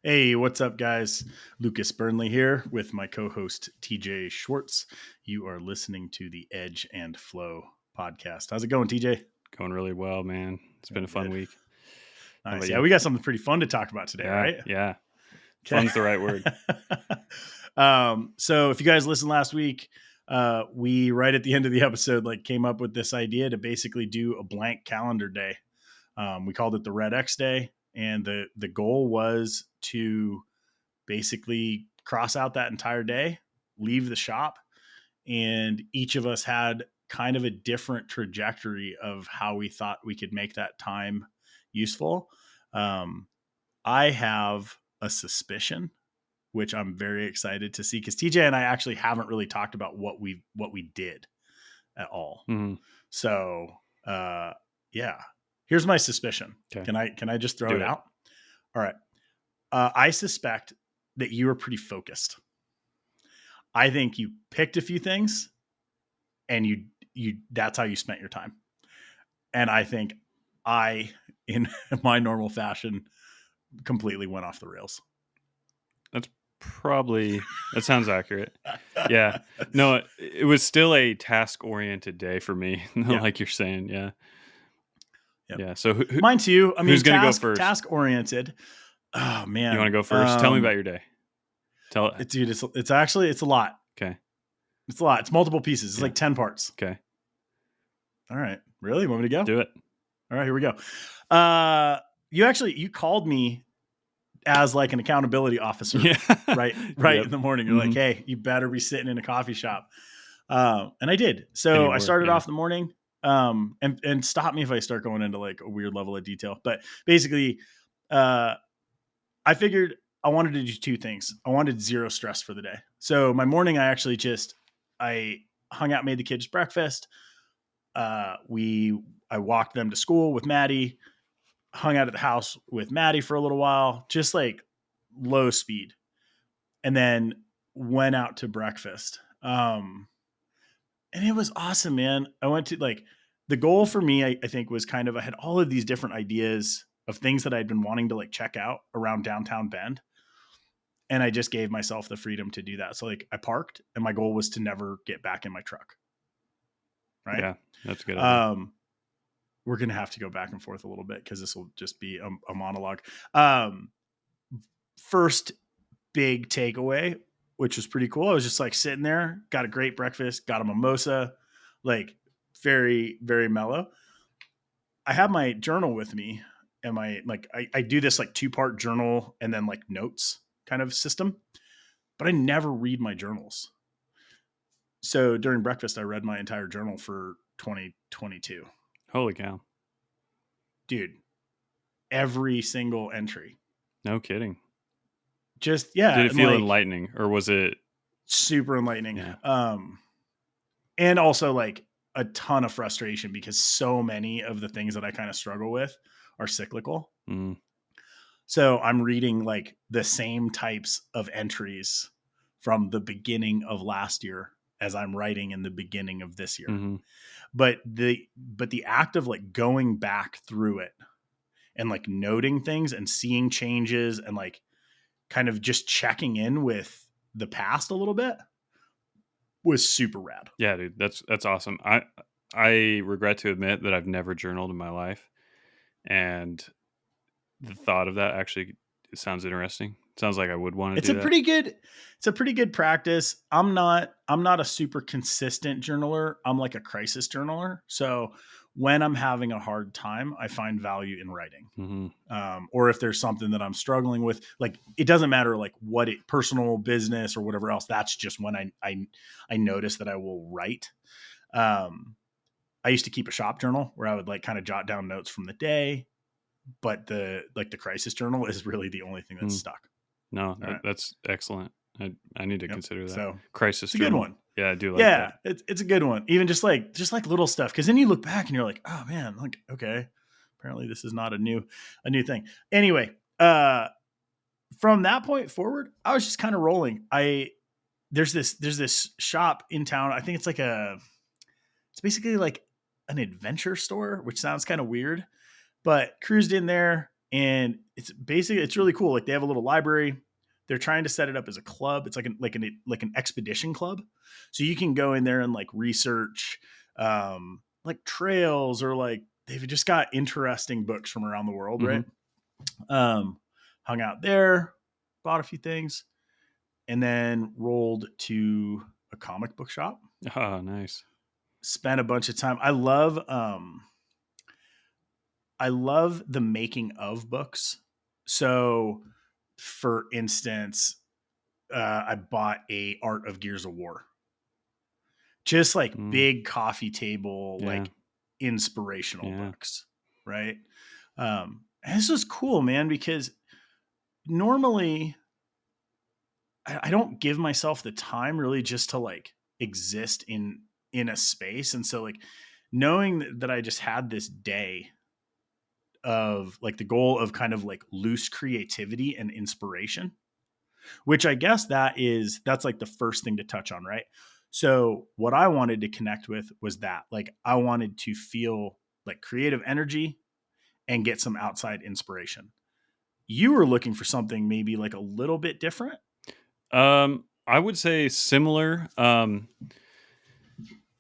Hey, what's up, guys? Lucas Burnley here with my co host, TJ Schwartz. You are listening to the Edge and Flow podcast. How's it going, TJ? Going really well, man. It's been a fun Good. week. How Nice. about Yeah, you? we got something pretty fun to talk about today, Yeah, right? yeah. Okay. Fun's the right word. So if you guys listened last week, we right at the end of the episode came up with this idea to basically do a blank calendar day. We called it the Red X Day, and the goal was to basically cross out that entire day, leave the shop, and each of us had kind of a different trajectory of how we thought we could make that time useful. I have a suspicion, which I'm very excited to see, because TJ and I actually haven't really talked about what we did at all. Mm-hmm. So yeah, here's my suspicion. Okay. Can I just throw it out? All right. I suspect that you were pretty focused. I think you picked a few things and you that's how you spent your time. And I think I, in my normal fashion, completely went off the rails. That sounds accurate. Yeah. No, it was still a task-oriented day for me, like you're saying. Yeah. Yep. Yeah. So mine too. I mean, who's going to go first? Task oriented. Oh man. You want to go first? Tell me about your day. Dude, it's a lot. Okay. It's a lot. It's multiple pieces. It's like 10 parts. Okay. All right. Really? You want me to go? Do it. All right, here we go. You called me as like an accountability officer, right yep. In the morning. You're like, hey, you better be sitting in a coffee shop. And I did. So I started off the morning, and stop me if I start going into like a weird level of detail. But basically, I figured I wanted to do two things. I wanted zero stress for the day. So my morning, I hung out, made the kids breakfast. I walked them to school with Maddie, hung out at the house with Maddie for a little while, just like low speed, and then went out to breakfast. And it was awesome, man. I went to the goal for me, I think, was kind of, I had all of these different ideas of things that I'd been wanting to check out around downtown Bend. And I just gave myself the freedom to do that. So I parked, and my goal was to never get back in my truck. Right. Yeah, that's a good idea. We're going to have to go back and forth a little bit because this will just be a monologue. First big takeaway, which was pretty cool. I was just sitting there, got a great breakfast, got a mimosa, very, very mellow. I have my journal with me, and I do this 2-part journal and then notes kind of system, but I never read my journals. So during breakfast, I read my entire journal for 2022. Holy cow. Dude, every single entry. No kidding. Just, yeah. Did it feel enlightening, or was it super enlightening? Yeah. And also a ton of frustration, because so many of the things that I kind of struggle with are cyclical. Mm. So I'm reading the same types of entries from the beginning of last year as I'm writing in the beginning of this year. Mm-hmm. But the act of going back through it and noting things and seeing changes and kind of just checking in with the past a little bit was super rad. Yeah, dude, that's awesome. I regret to admit that I've never journaled in my life, and the thought of that actually sounds interesting. Sounds like I would want to do that. It's a pretty good practice. I'm not a super consistent journaler. I'm a crisis journaler. So when I'm having a hard time, I find value in writing. Mm-hmm. Or if there's something that I'm struggling with, it doesn't matter what personal, business, or whatever else. That's just when I notice that I will write. I used to keep a shop journal where I would kind of jot down notes from the day, but the crisis journal is really the only thing that's stuck. No, that's excellent. I need to consider that. So crisis journal. Good one. Yeah, I do like that. Yeah, it's a good one. Even just little stuff, because then you look back and you're like, oh man, okay, apparently this is not a new thing. Anyway, from that point forward, I was just kind of rolling. There's this shop in town. I think it's it's basically an adventure store, which sounds kind of weird, but cruised in there, And it's really cool. Like they have a little library. They're trying to set it up as a club. It's like an expedition club. So you can go in there and like research like trails, or like they've just got interesting books from around the world, Mm-hmm. right? Hung out there, bought a few things, and then rolled to a comic book shop. Oh, nice. Spent a bunch of time. I love the making of books. So, for instance, I bought a Art of Gears of War, just like big coffee table, Yeah. like inspirational Yeah. books, right? And this was cool, man, because normally I don't give myself the time really just to like exist in a space, and so like knowing that I just had this day of like the goal of kind of like loose creativity and inspiration, which I guess that's like the first thing to touch on, right? So what I wanted to connect with was that like I wanted to feel like creative energy and get some outside inspiration. You were looking for something maybe like a little bit different. I would say similar.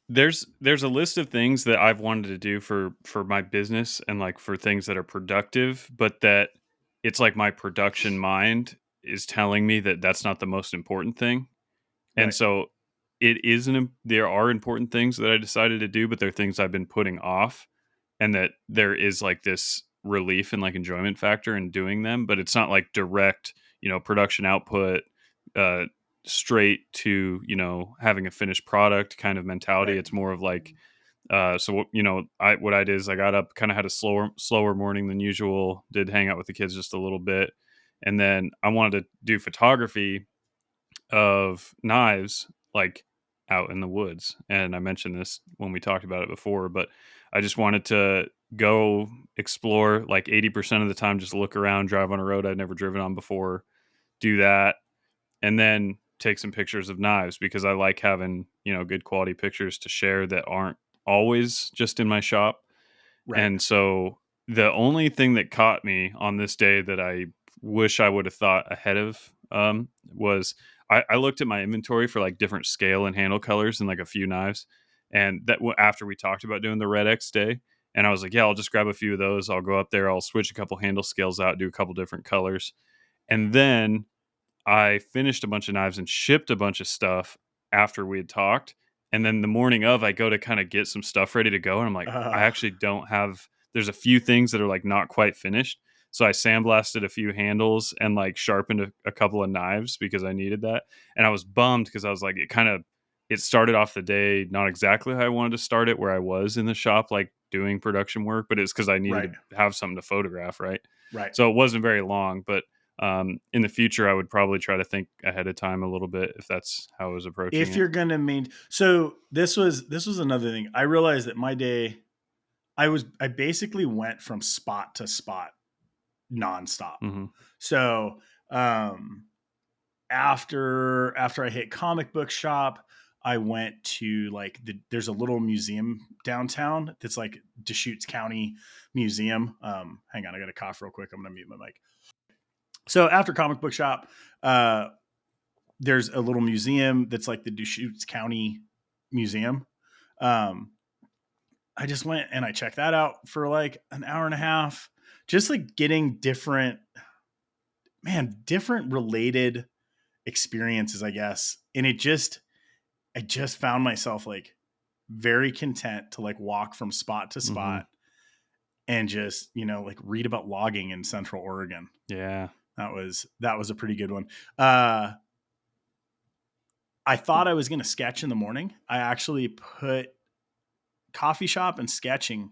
There's a list of things that I've wanted to do for my business and like for things that are productive, but that it's like my production mind is telling me that that's not the most important thing. And Right. so it isn't, there are important things that I decided to do, but they're things I've been putting off, and that there is like this relief and like enjoyment factor in doing them, but it's not like direct, production output, uh, straight to, having a finished product kind of mentality. Right. It's more of like, what I did is I got up, kind of had a slower morning than usual, did hang out with the kids just a little bit. And then I wanted to do photography of knives, like out in the woods. And I mentioned this when we talked about it before, but I just wanted to go explore like 80% of the time, just look around, drive on a road I'd never driven on before, do that, and then take some pictures of knives because I like having, good quality pictures to share that aren't always just in my shop. Right. And so the only thing that caught me on this day that I wish I would have thought ahead of, was I looked at my inventory for like different scale and handle colors and like a few knives. And after we talked about doing the Red X day, and I was like, yeah, I'll just grab a few of those. I'll go up there. I'll switch a couple handle scales out, do a couple different colors. And then I finished a bunch of knives and shipped a bunch of stuff after we had talked. And then the morning of, I go to kind of get some stuff ready to go. And I'm like, I Uh, actually don't have, there's a few things that are like not quite finished. So I sandblasted a few handles and like sharpened a couple of knives because I needed that. And I was bummed because I was like, it started off the day not exactly how I wanted to start it, where I was in the shop, like doing production work, but it's because I needed right. to have something to photograph. Right. Right. So it wasn't very long, but in the future, I would probably try to think ahead of time a little bit if that's how I was approaching If it. you're gonna main, so this was another thing. I realized that my day, I basically went from spot to spot nonstop. Hmm. So um, after I hit comic book shop, I went to like there's a little museum downtown that's like Deschutes County Museum. Hang on, I got a cough real quick. I'm gonna mute my mic. So after comic book shop, uh, there's a little museum that's like the Deschutes County Museum. Um, I just went and I checked that out for like an hour and a half, just like getting different related experiences, I guess. And I just found myself like very content to like walk from spot to Hmm. spot and just, like read about logging in Central Oregon. Yeah. That was a pretty good one. Uh, I thought I was going to sketch in the morning. I actually put coffee shop and sketching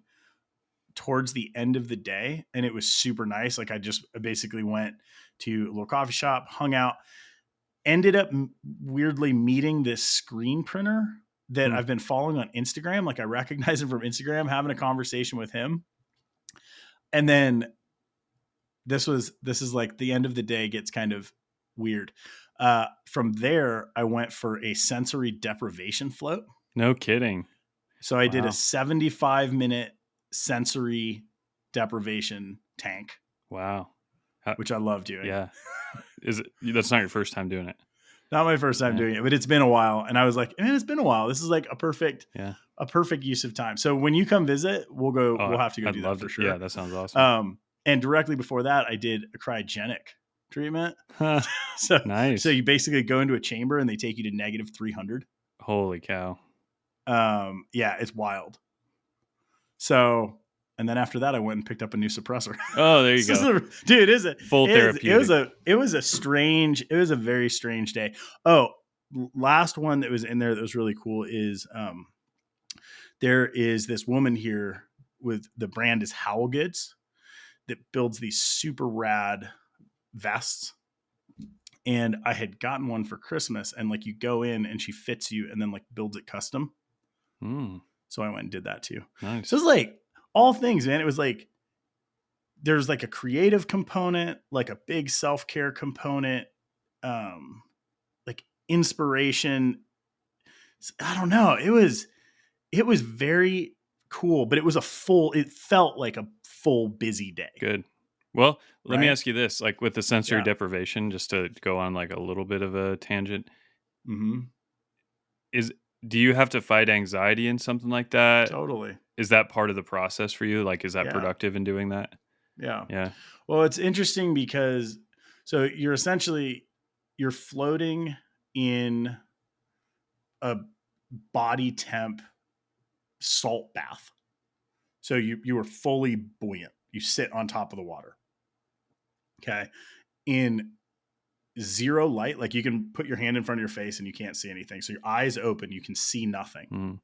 towards the end of the day, and it was super nice. Like I basically went to a little coffee shop, hung out, ended up weirdly meeting this screen printer that Hmm. I've been following on Instagram. Like I recognize him from Instagram, having a conversation with him. And then this is like the end of the day gets kind of weird. From there, I went for a sensory deprivation float. No kidding. So I did a Wow. 75-minute sensory deprivation tank. Wow. which I love doing. Yeah. That's not your first time doing it? Not my first time doing it, but it's been a while. And I was like, man, it's been a while. This is like a perfect use of time. So when you come visit, we'll have to go do that for sure. Yeah, that sounds awesome. And directly before that, I did a cryogenic treatment. Nice. So you basically go into a chamber and they take you to negative 300. Holy cow. Yeah, it's wild. So, and then after that, I went and picked up a new suppressor. Oh, there you go. Dude, is it full therapeutic? It was a very strange day. Oh, last one that was in there that was really cool is, there is this woman here with the brand is Howell Goods that builds these super rad vests. And I had gotten one for Christmas, and like you go in and she fits you and then like builds it custom. So I went and did that too. Nice. So it's like all things, man. It was like, there's like a creative component, like a big self-care component, like inspiration. I don't know. It was very cool, but it felt like a full busy day. Good. Well, let me ask you this, like with the sensory deprivation, just to go on like a little bit of a tangent. Do you have to fight anxiety in something like that? Totally. Is that part of the process for you? Like, is that productive in doing that? Yeah. Yeah. Well, it's interesting because so you're floating in a body temp salt bath. So you are fully buoyant. You sit on top of the water. Okay. In zero light, like you can put your hand in front of your face and you can't see anything. So your eyes open, you can see nothing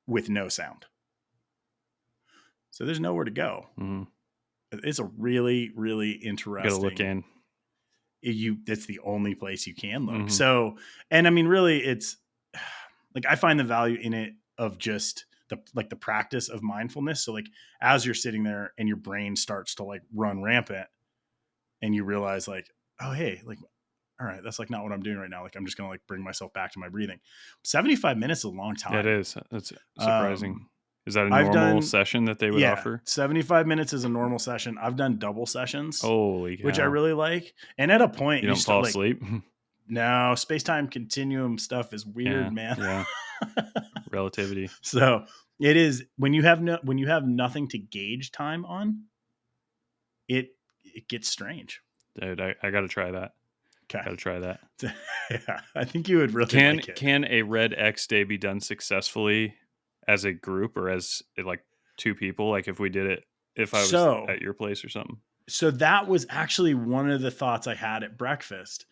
with no sound. So there's nowhere to go. It's a really, really interesting. You gotta look in. It's the only place you can look. So, and I mean, really, it's like I find the value in it of just the practice of mindfulness. So, like as you're sitting there and your brain starts to like run rampant, and you realize like, oh hey, like, all right, that's like not what I'm doing right now. Like I'm just gonna like bring myself back to my breathing. 75 minutes is a long time. It is. That's surprising. Is that a normal session that they would offer? 75 minutes is a normal session. I've done double sessions. Holy cow. Which I really like. And at a point, you don't fall asleep. No, space-time continuum stuff is weird, man. Yeah. Relativity. So it is when you have nothing to gauge time on, it gets strange. Dude, I got to try that. Okay. Got to try that. Yeah, I think you would really like it. Can a Red X day be done successfully as a group or as like two people? Like if we did it, if I was at your place or something. So that was actually one of the thoughts I had at breakfast,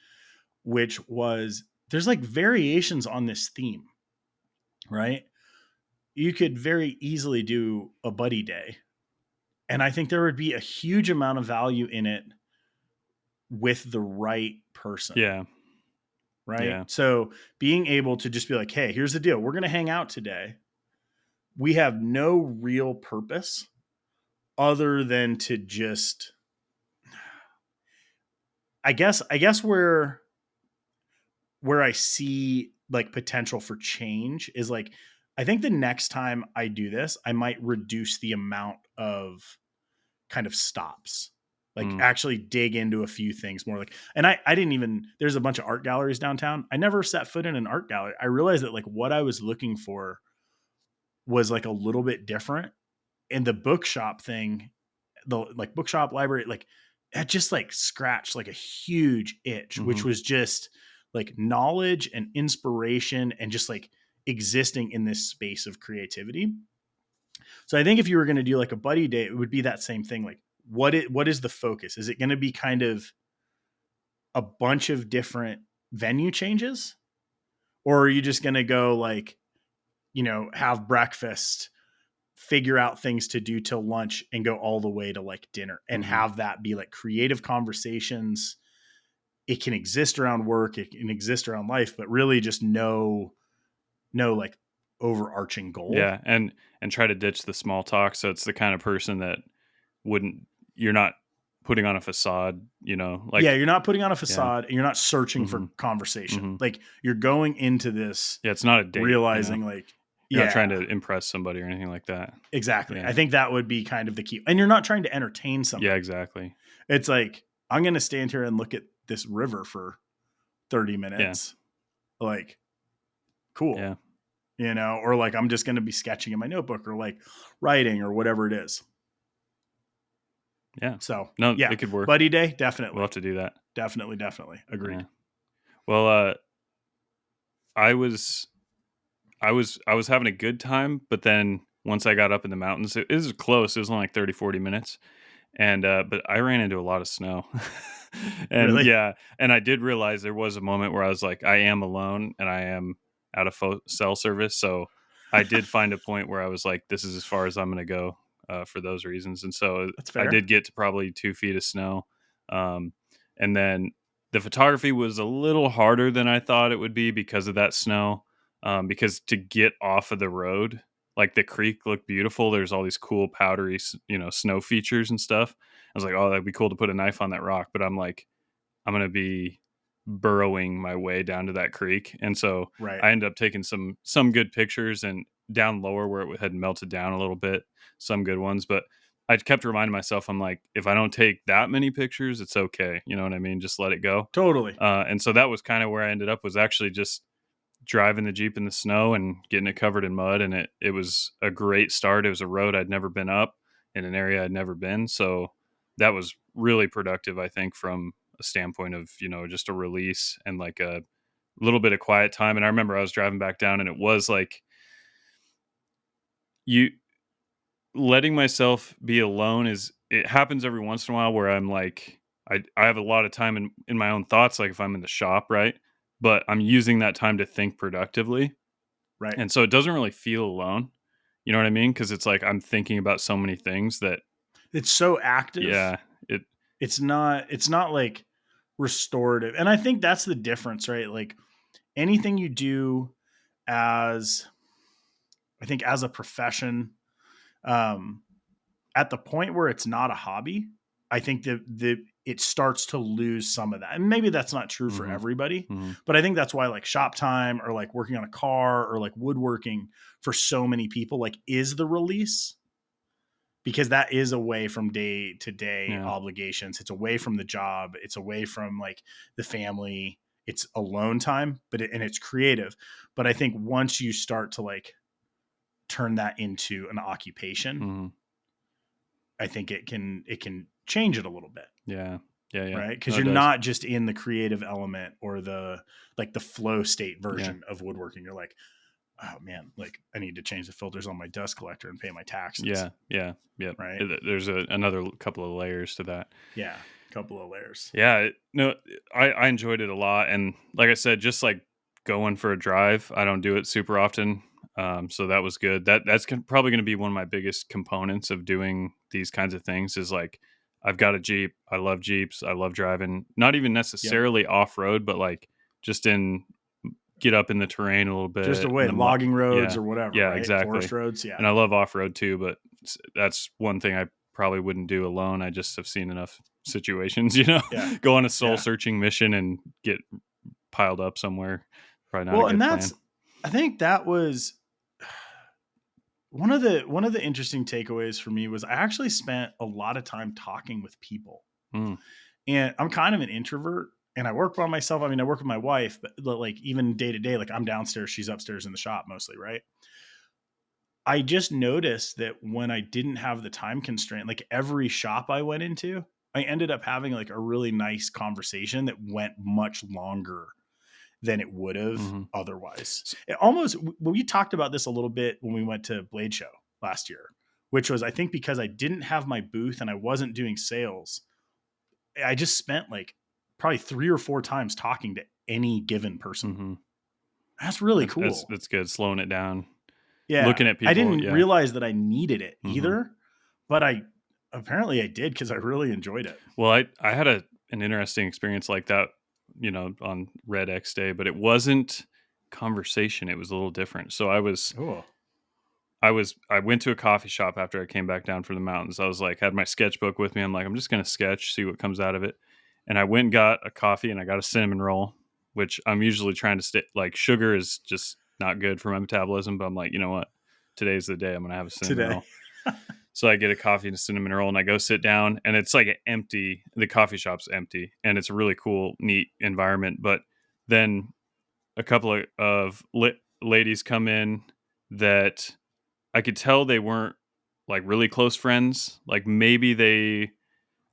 which was there's like variations on this theme, right? You could very easily do a buddy day. And I think there would be a huge amount of value in it with the right person. Yeah. Right. Yeah. So being able to just be like, hey, here's the deal. We're going to hang out today. We have no real purpose other than to just, I guess where I see like potential for change is like, I think the next time I do this, I might reduce the amount of kind of stops, like actually dig into a few things more. Like, and I didn't even, there's a bunch of art galleries downtown. I never set foot in an art gallery. I realized that like what I was looking for was like a little bit different. And the bookshop thing, the like bookshop library, like it just like scratched like a huge itch, which was just like knowledge and inspiration and just like existing in this space of creativity. So I think if you were going to do like a buddy day, it would be that same thing. Like what is the focus? Is it going to be kind of a bunch of different venue changes? Or are you just going to go like, you know, have breakfast, figure out things to do till lunch and go all the way to like dinner and have that be like creative conversations. It can exist around work. It can exist around life, but really just no like overarching goal. Yeah. And try to ditch the small talk. So it's the kind of person that you're not putting on a facade, you know, like, yeah, you're not putting on a facade and you're not searching for conversation. Like you're going into this. Yeah. It's not a date. Realizing like, You're not trying to impress somebody or anything like that. Exactly. I think that would be kind of the key. And you're not trying to entertain somebody. Yeah, exactly. It's like, I'm going to stand here and look at this river for 30 minutes. Yeah. Like, cool. Yeah. You know, or like, I'm just going to be sketching in my notebook or like writing or whatever it is. Yeah. So, it could work. Buddy day, definitely. We'll have to do that. Definitely. Agreed. Yeah. Well, I was having a good time, but then once I got up in the mountains, it was close. It was only like 30, 40 minutes. And, but I ran into a lot of snow. And really? Yeah. And I did realize there was a moment where I was like, I am alone and I am out of cell service. So I did find a point where I was like, this is as far as I'm going to go for those reasons. And so I did get to probably 2 feet of snow. And then the photography was a little harder than I thought it would be because of that snow. Because to get off of the road, like the creek looked beautiful. There's all these cool powdery, snow features and stuff. I was like, oh, that'd be cool to put a knife on that rock. But I'm like, I'm going to be burrowing my way down to that creek. And so I ended up taking some good pictures, and down lower where it had melted down a little bit, some good ones. But I kept reminding myself, I'm like, if I don't take that many pictures, it's okay. You know what I mean? Just let it go. Totally. And so that was kind of where I ended up, was actually just driving the Jeep in the snow and getting it covered in mud. And it was a great start. It was a road I'd never been up in an area I'd never been. So that was really productive, I think, from a standpoint of, just a release and like a little bit of quiet time. And I remember I was driving back down, and it was like letting myself be alone it happens every once in a while where I'm like, I have a lot of time in my own thoughts, like if I'm in the shop, right? But I'm using that time to think productively. Right. And so it doesn't really feel alone. You know what I mean? Because it's like I'm thinking about so many things that it's so active. Yeah. It's not like restorative. And I think that's the difference, right? Like anything you do as a profession, at the point where it's not a hobby, I think that it starts to lose some of that. And maybe that's not true for everybody, but I think that's why like shop time or like working on a car or like woodworking for so many people like is the release, because that is away from day to day obligations. It's away from the job. It's away from like the family. It's alone time, and it's creative. But I think once you start to like turn that into an occupation, I think it can change it a little bit. Yeah. Right. Because you're not just in the creative element or the flow state version of woodworking. You're like, oh man, like I need to change the filters on my dust collector and pay my taxes. Yeah. Right. There's another couple of layers to that. Yeah. A couple of layers. Yeah. I enjoyed it a lot. And like I said, just like going for a drive, I don't do it super often. So that was good. That's probably going to be one of my biggest components of doing these kinds of things is like, I've got a Jeep. I love Jeeps. I love driving, not even necessarily off road, but like just get up in the terrain a little bit. Just away, logging roads or whatever. Yeah, right? Exactly. Forest roads. Yeah. And I love off road too, but that's one thing I probably wouldn't do alone. I just have seen enough situations, go on a soul searching mission and get piled up somewhere. Probably not a good plan. I think that was one of the interesting takeaways for me was I actually spent a lot of time talking with people. And I'm kind of an introvert and I work by myself. I mean, I work with my wife, but like even day to day, like I'm downstairs, she's upstairs in the shop mostly. Right. I just noticed that when I didn't have the time constraint, like every shop I went into, I ended up having like a really nice conversation that went much longer than it would have otherwise. It almost, we talked about this a little bit when we went to Blade Show last year, which was, I think because I didn't have my booth and I wasn't doing sales, I just spent like probably 3 or 4 times talking to any given person. That's really cool. That's good. Slowing it down. Yeah. Looking at people. I didn't realize that I needed it either, but apparently I did because I really enjoyed it. Well, I had an interesting experience like that, on Red X Day, but it wasn't conversation. It was a little different. So I went to a coffee shop after I came back down from the mountains. I was like, had my sketchbook with me. I'm like, I'm just going to sketch, see what comes out of it. And I went and got a coffee and I got a cinnamon roll, which I'm usually trying to stay, like sugar is just not good for my metabolism, but I'm like, you know what? Today's the day I'm going to have a cinnamon Today. roll. So I get a coffee and a cinnamon roll and I go sit down and it's like empty. The coffee shop's empty and it's a really cool, neat environment. But then a couple of ladies come in that I could tell they weren't like really close friends. Like maybe they,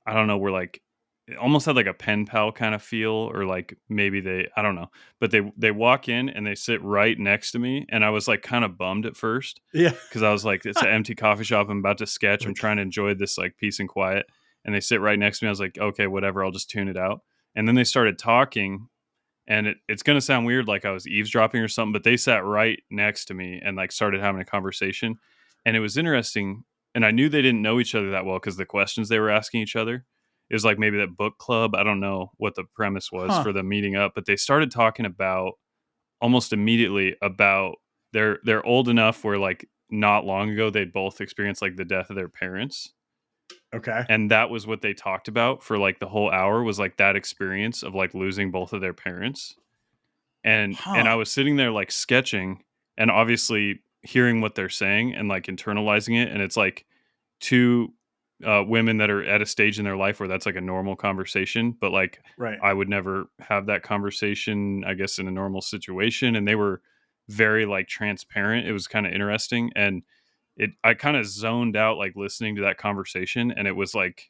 I don't know, were like it almost had like a pen pal kind of feel, or like maybe they, I don't know. But they walk in and they sit right next to me, and I was like kind of bummed at first Yeah. because I was like, it's an empty coffee shop. I'm about to sketch. I'm Like, trying to enjoy this like peace and quiet, and they sit right next to me. I was like, okay, whatever. I'll just tune it out. And then they started talking, and it's gonna sound weird, like I was eavesdropping or something, but they sat right next to me and like started having a conversation, and it was interesting. And I knew they didn't know each other that well because the questions they were asking each other. It was like maybe that book club. I don't know what the premise was huh. for them meeting up, but they started talking about almost immediately about they're old enough where like not long ago they'd both experienced like the death of their parents, Okay. and that was what they talked about for like the whole hour was like that experience of like losing both of their parents. And I Huh. was sitting there like sketching and obviously hearing what they're saying and like internalizing it, and it's like two women that are at a stage in their life where that's like a normal conversation, but like Right. I would never have that conversation, I guess, in a normal situation. And they were very like transparent. It was kind of interesting, and I kind of zoned out like listening to that conversation, and it was like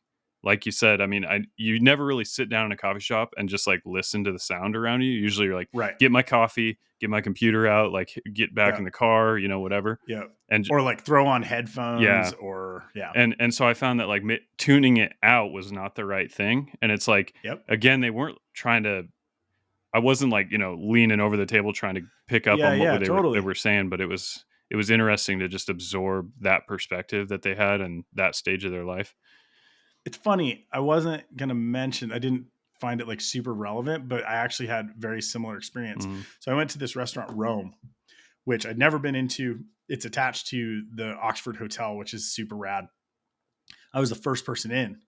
you said, I mean, you never really sit down in a coffee shop and just like listen to the sound around you. Usually you're like, Right. get my coffee, get my computer out, like get back Yeah. in the car, whatever. Yeah. And Or like throw on headphones yeah, or yeah. and so I found that like tuning it out was not the right thing. And it's like, Yep. again, they weren't trying to. I wasn't like leaning over the table trying to pick up Yeah. on what Yeah. they Totally. were saying, but it was interesting to just absorb that perspective that they had and that stage of their life. It's funny. I wasn't gonna mention. I didn't find it like super relevant, but I actually had very similar experience. Mm-hmm. So I went to this restaurant Rome, which I'd never been into. It's attached to the Oxford Hotel, which is super rad. I was the first person in,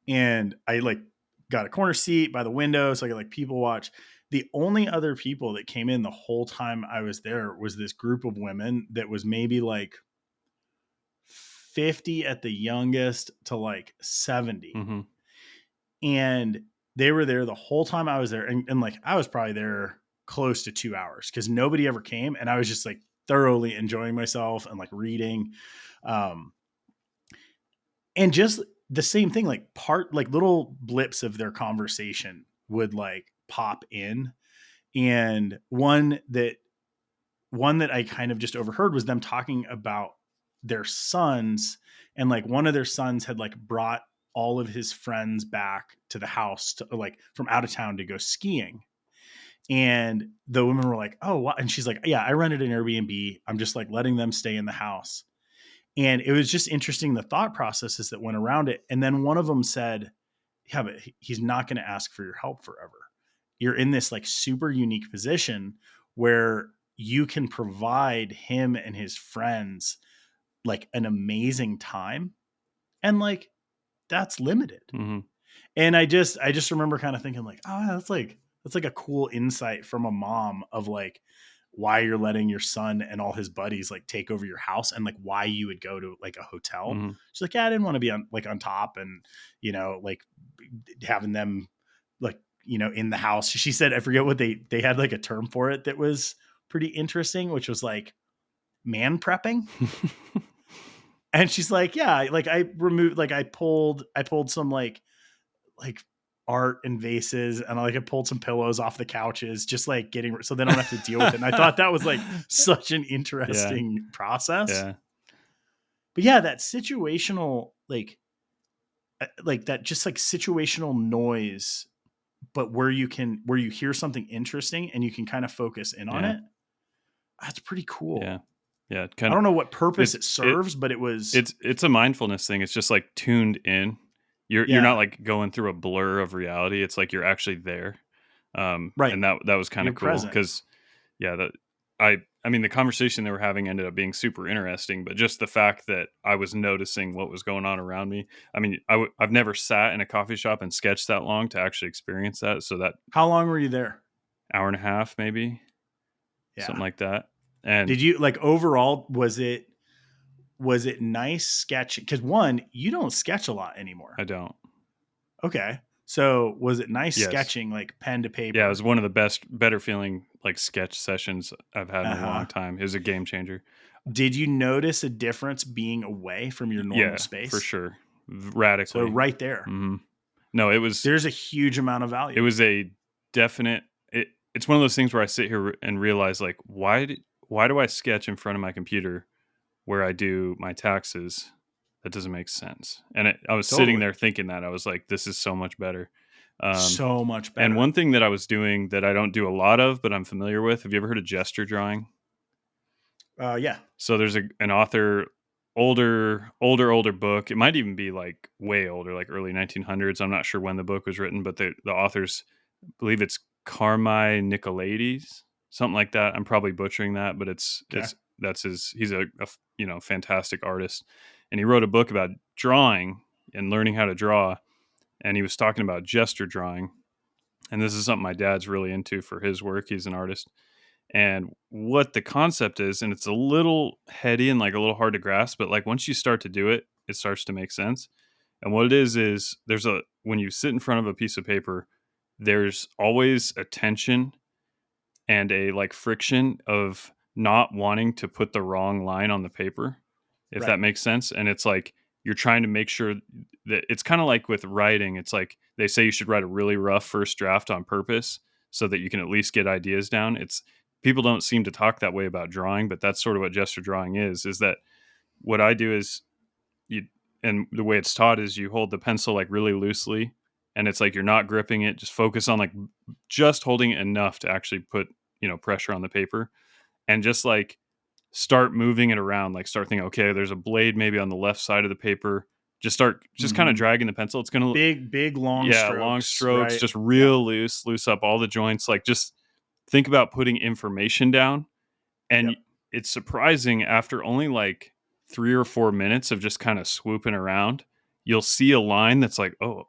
and I like got a corner seat by the window so I could like people watch. The only other people that came in the whole time I was there was this group of women that was maybe like 50 at the youngest to like 70. Mm-hmm. And they were there the whole time I was there. And like I was probably there close to 2 hours because nobody ever came. And I was just like thoroughly enjoying myself and like reading. Um, and just the same thing, like little blips of their conversation would like pop in. And one that I kind of just overheard was them talking about their sons, and like one of their sons had like brought all of his friends back to the house to, like from out of town to go skiing. And the women were like, "Oh, what?" And she's like, "Yeah, I rented an Airbnb. I'm just like letting them stay in the house." And it was just interesting the thought processes that went around it. And then one of them said, "Yeah, but he's not going to ask for your help forever. You're in this like super unique position where you can provide him and his friends like an amazing time, and like that's limited." Mm-hmm. And I just remember kind of thinking like, oh, that's like a cool insight from a mom of like why you're letting your son and all his buddies like take over your house, and like why you would go to like a hotel. Mm-hmm. She's like, yeah, I didn't want to be on top, and like having them like in the house. She said, I forget what they had like a term for it that was pretty interesting, which was like man prepping. And she's like, yeah, like I removed, like I pulled some like art and vases, and I pulled some pillows off the couches, just like getting so they don't have to deal with it. And I thought that was like such an Yeah. interesting process. Yeah. But yeah, that situational like that just like situational noise, but where you hear something interesting and you can kind of focus in on Yeah. it. That's pretty cool. Yeah. Yeah. I Kind of. don't know what purpose It, it it serves, but it was it's a mindfulness thing. It's just like tuned in. You're not yeah, like going through a blur of reality. It's like you're actually there. right. And that was kind You're of cool present. because yeah, I mean the conversation they were having ended up being super interesting, but just the fact that I was noticing what was going on around me. I mean, I've never sat in a coffee shop and sketched that long to actually experience that. So that How long were you there? hour and a half, maybe Yeah. something like that. And did you like overall, was it nice sketching? Because one, you don't sketch a lot anymore. I don't. Okay. So was it nice Yes. sketching, like pen to paper? Yeah, it was one of the better feeling like sketch sessions I've had in a long time. It was a game changer. Did you notice a difference being away from your normal Yeah, for space? sure. So Radically. right there, No, there's a huge amount of it value. was a definite it's one of those things where I sit here and realize like why do I sketch in front of my computer where I do my taxes? That doesn't make sense. And I was sitting Totally. there thinking that I was like, this is so much better. So much And better. one thing that I was doing that I don't do a lot of, but I'm familiar with. Have you ever heard of gesture drawing? Yeah. So there's an author, older book. It might even be like way older, like early 1900s. I'm not sure when the book was written, but the author's, I believe it's Carmi Nicolaides, something like that. I'm probably butchering that, but Okay. that's his. He's a fantastic artist, and he wrote a book about drawing and learning how to draw. And he was talking about gesture drawing, and this is something my dad's really into for his work. He's an artist, and what the concept is, and it's a little heady and like a little hard to grasp, but like once you start to do it, it starts to make sense. And what it is there's a when you sit in front of a piece of paper, there's always a tension and a like friction of not wanting to put the wrong line on the paper, if Right. that makes sense. And it's like you're trying to make sure that it's kind of like with writing. It's like they say you should write a really rough first draft on purpose so that you can at least get ideas down. It's people don't seem to talk that way about drawing, but that's sort of what gesture drawing is that what I do is you and the way it's taught is you hold the pencil like really loosely, and it's like you're not gripping it, just focus on like just holding it enough to actually put pressure on the paper, and just like start moving it around, like start thinking, okay, there's a blade maybe on the left side of the paper, just kind of dragging the pencil. It's gonna Big long yeah, long strokes, strokes, right? just Yeah. real loose up all the joints, like just think about putting information down. And Yep. it's surprising, after only like 3 or 4 minutes of just kind of swooping around, you'll see a line that's like, oh,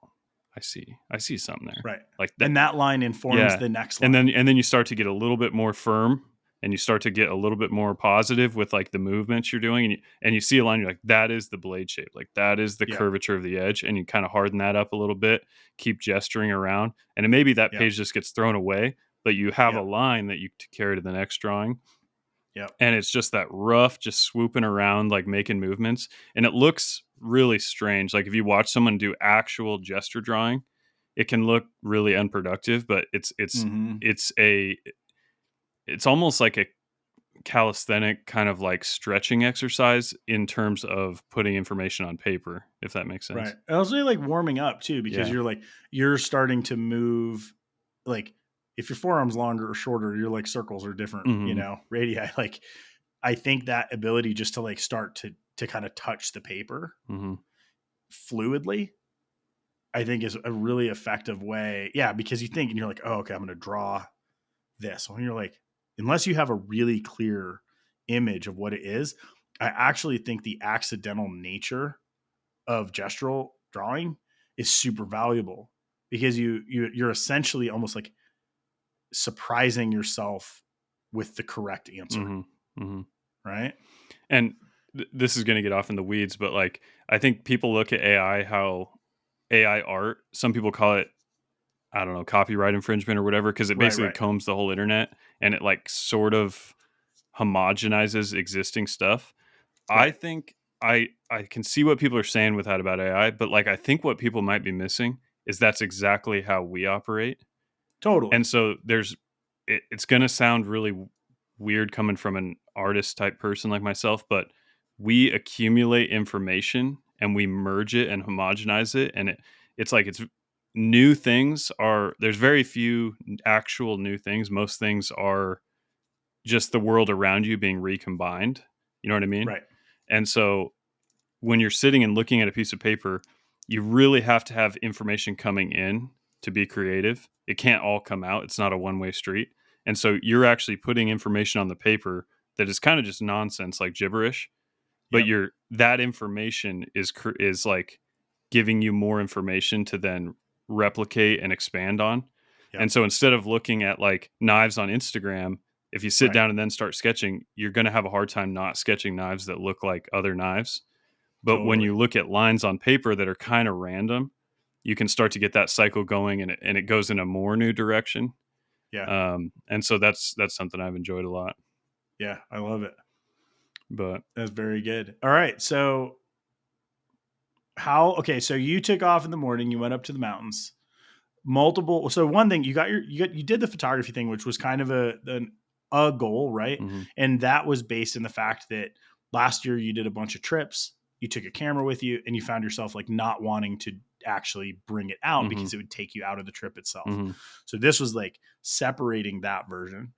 I see something there. Right. Like that. And that line informs Yeah. the next And line. then you start to get a little bit more firm, and you start to get a little bit more positive with like the movements you're doing. And you see a line, you're like, that is the blade shape. Like that is the Yep. curvature of the edge. And you kind of harden that up a little bit, keep gesturing around. And then maybe that Yep. page just gets thrown away, but you have a Yep. line that you carry to the next drawing. Yep. And it's just that rough, just swooping around, like making movements. And it looks really strange. Like if you watch someone do actual gesture drawing, it can look really unproductive, but it's a it's almost like a calisthenic kind of like stretching exercise in terms of putting information on paper, if that makes Right. sense. I was really like warming up too, because Yeah. you're starting to move, like if your forearm's longer or shorter, your like circles are different, Hmm. radii. Like I think that ability just to like start to kind of touch the paper Hmm. fluidly, I think is a really effective way. Yeah, because you think and you're like, oh, okay, I'm gonna draw this. When you're like, unless you have a really clear image of what it is, I actually think the accidental nature of gestural drawing is super valuable, because you're essentially almost like surprising yourself with the correct answer, Hmm. Hmm. right? And this is going to get off in the weeds, but like I think people look at AI, how AI art, some people call it, I don't know, copyright infringement or whatever, because it Right, basically right, combs the whole internet and it like sort of homogenizes existing stuff. I right. think I can see what people are saying with that about AI, but like I think what people might be missing is that's exactly how we operate. Totally. And so it's going to sound really weird coming from an artist type person like myself, but we accumulate information and we merge it and homogenize it, and it's like it's new things are there's very few actual new things. Most things are just the world around you being recombined. You know what I mean? Right. And so when you're sitting and looking at a piece of paper, you really have to have information coming in to be creative. It can't all come out. It's not a one-way street. And so you're actually putting information on the paper that is kind of just nonsense, like gibberish, but Yep. that information is like giving you more information to then replicate and expand on. Yep. And so instead of looking at like knives on Instagram, if you sit down and then start sketching, you're going to have a hard time not sketching knives that look like other knives. But when you look at lines on paper that are kind of random, you can start to get that cycle going, and it goes in a more new direction. Yeah. And so that's something I've enjoyed a lot. Yeah, I love it. But that's very good. All right. So so you took off in the morning, you went up to the mountains. So one thing, you did the photography thing, which was kind of a goal, right? mm-hmm. And that was based in the fact that last year you did a bunch of trips, you took a camera with you, and you found yourself like not wanting to actually bring it out mm-hmm. because it would take you out of the trip itself. Mm-hmm. So this was like separating that version,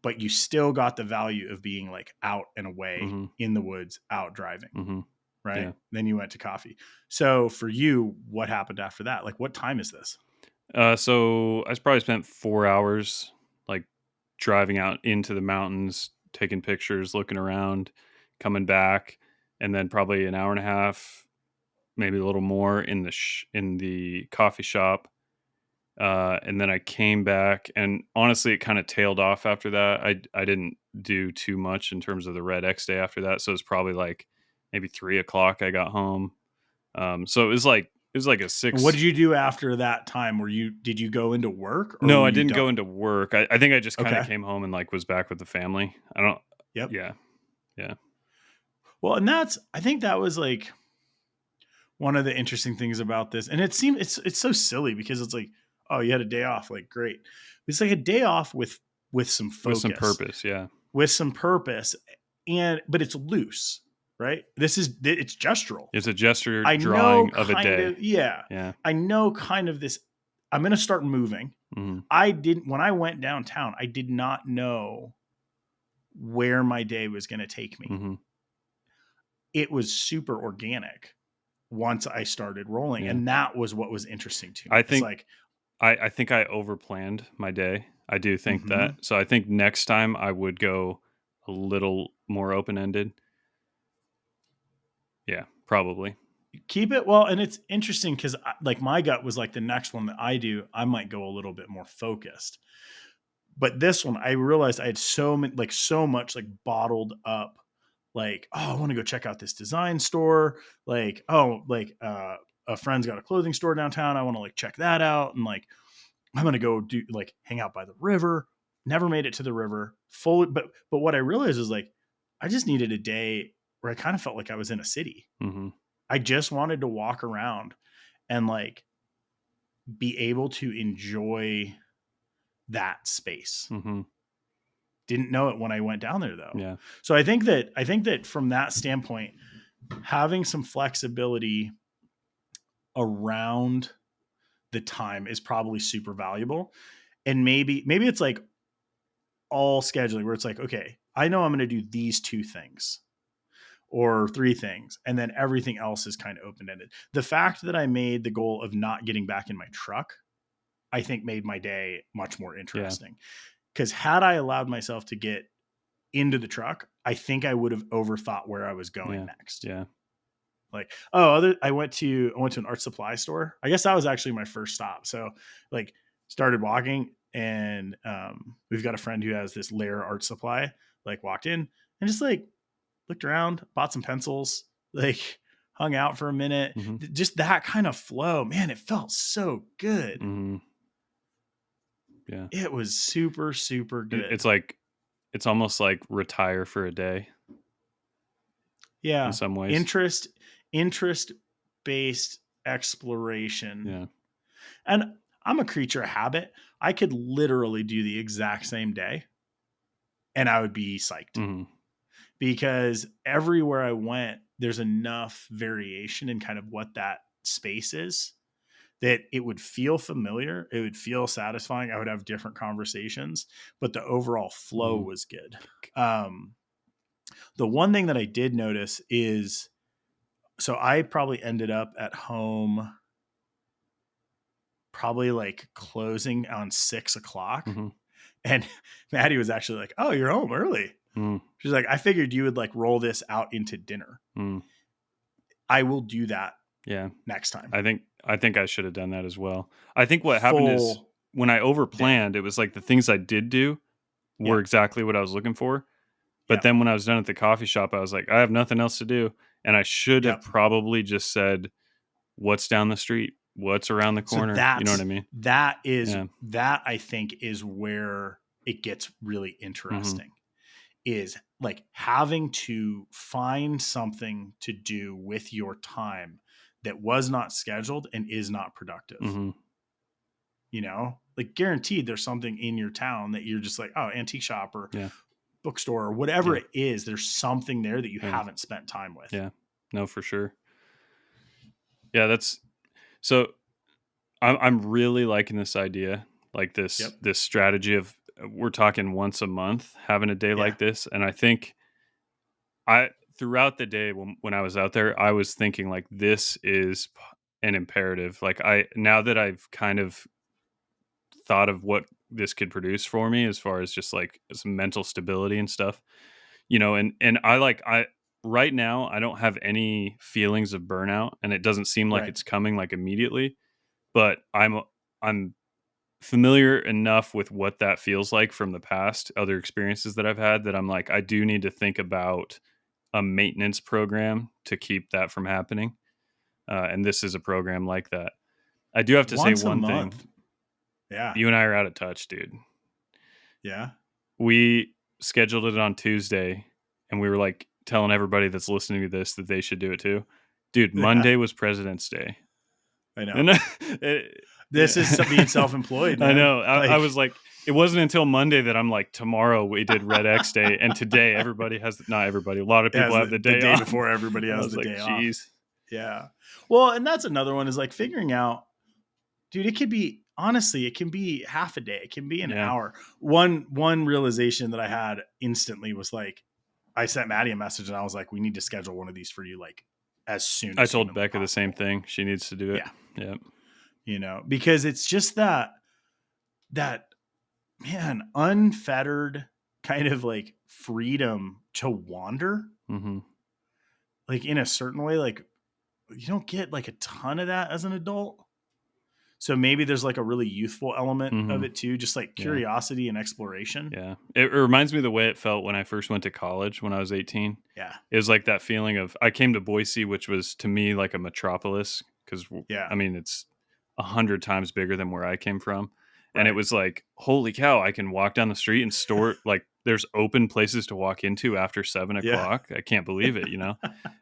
but you still got the value of being like out and away mm-hmm. in the woods, out driving. Mm-hmm. Right. Yeah. Then you went to coffee. So for you, what happened after that? Like, what time is this? So I probably spent 4 hours like driving out into the mountains, taking pictures, looking around, coming back, and then probably an hour and a half, maybe a little more in the coffee shop. And then I came back, and honestly, it kind of tailed off after that. I didn't do too much in terms of the Red X day after that. So it's probably like maybe 3:00 I got home. So it was like a 6. What did you do after that time? Did you go into work? Or No, I didn't go into work. I think I just kind of Okay. came home and like was back with the family. I don't. Yep. Yeah. Well, and I think that was like one of the interesting things about this. And it's so silly because it's like, oh, you had a day off. Like, great. It's like a day off with some focus, with some purpose. Yeah. With some purpose. But it's loose, right? It's gestural. It's a gesture drawing of a day. Yeah. I know kind of this. I'm going to start moving. Mm-hmm. When I went downtown, I did not know where my day was going to take me. Mm-hmm. It was super organic once I started rolling. Yeah. And that was what was interesting to me. I think I overplanned my day. I do think that. So I think next time I would go a little more open-ended. Yeah, probably. Keep it well, and it's interesting because like my gut was like the next one that I do, I might go a little bit more focused. But this one, I realized I had so much like bottled up. Like, oh, I want to go check out this design store. Like, a friend's got a clothing store downtown. I want to like check that out. And like, I'm going to go hang out by the river. Never made it to the river fully. But what I realized is like, I just needed a day where I kind of felt like I was in a city. Mm-hmm. I just wanted to walk around and like be able to enjoy that space. Mm-hmm. Didn't know it when I went down there though. Yeah. So I think that from that standpoint, having some flexibility around the time is probably super valuable. And maybe it's like all scheduling where it's like, okay, I know I'm going to do these 2 things or 3 things, and then everything else is kind of open-ended. The fact that I made the goal of not getting back in my truck, I think made my day much more interesting. Because had I allowed myself to get into the truck, I think I would have overthought where I was going next. Yeah. Like, I went to an art supply store. I guess that was actually my first stop. So like started walking, and we've got a friend who has this Lair art supply, like walked in and just like looked around, bought some pencils, like hung out for a minute. Mm-hmm. Just that kind of flow, man, it felt so good. Mm-hmm. Yeah. It was super, super good. It's almost like retire for a day. Yeah. In some ways. Interest-based exploration. Yeah. And I'm a creature of habit. I could literally do the exact same day and I would be psyched. Mm-hmm. Because everywhere I went, there's enough variation in kind of what that space is that it would feel familiar. It would feel satisfying. I would have different conversations, but the overall flow was good. The one thing that I did notice is, so I probably ended up at home probably like closing on 6:00. Mm-hmm. And Maddie was actually like, "Oh, you're home early." She's like, "I figured you would like roll this out into dinner." I will do that. Yeah. Next time. I think I should have done that as well. I think what happened is when I overplanned, it was like the things I did do were exactly what I was looking for. But then when I was done at the coffee shop, I was like, I have nothing else to do. And I should have probably just said, what's down the street? What's around the corner? So you know what I mean? That I think is where it gets really interesting. Is like having to find something to do with your time that was not scheduled and is not productive. You know, like guaranteed there's something in your town that you're just like, oh, antique shop or bookstore or whatever it is. There's something there that you haven't spent time with. Yeah, no, for sure. Yeah, that's so I'm really liking this idea, like this strategy of we're talking once a month having a day like this. And I think throughout the day when I was out there, I was thinking like this is an imperative. Like now that I've kind of thought of what this could produce for me as far as just like some mental stability and stuff, and I right now I don't have any feelings of burnout, and it doesn't seem like it's coming like immediately, but I'm familiar enough with what that feels like from the past other experiences that I've had that I'm like, I do need to think about a maintenance program to keep that from happening. And this is a program like that. I do have to say one thing. Yeah. You and I are out of touch, dude. Yeah. We scheduled it on Tuesday and we were like telling everybody that's listening to this that they should do it too. Dude, Monday was President's Day. I know. This is being self-employed, man. I know. I was like, it wasn't until Monday that I'm like, tomorrow we did Red X Day, and today not everybody, a lot of people have the day off. Before everybody has the day off. Geez. Yeah. Well, and that's another one is like figuring out, dude, it can be half a day. It can be an hour. One realization that I had instantly was like, I sent Maddie a message and I was like, we need to schedule one of these for you like as soon as I told Becca the same thing. She needs to do it. Yeah. You know, because it's just that man, unfettered kind of like freedom to wander, like in a certain way, like you don't get like a ton of that as an adult. So maybe there's like a really youthful element of it too, just like curiosity and exploration. Yeah. It reminds me of the way it felt when I first went to college when I was 18. Yeah. It was like that feeling of, I came to Boise, which was to me like a metropolis because, I mean, it's 100 times bigger than where I came from. And it was like, holy cow, I can walk down the street and store, like there's open places to walk into after 7:00. I can't believe it,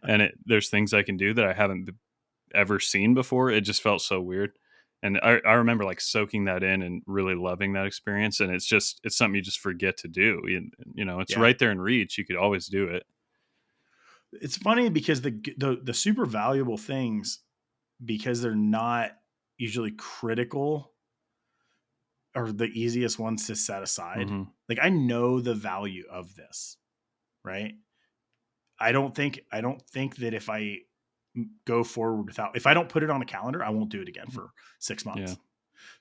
and there's things I can do that I haven't ever seen before. It just felt so weird. And I remember like soaking that in and really loving that experience. And it's something you just forget to do. It's right there in reach. You could always do it. It's funny because the super valuable things, because they're not usually critical, are the easiest ones to set aside. Like I know the value of this, right? I don't think that if I go forward if I don't put it on a calendar, I won't do it again for 6 months. Yeah.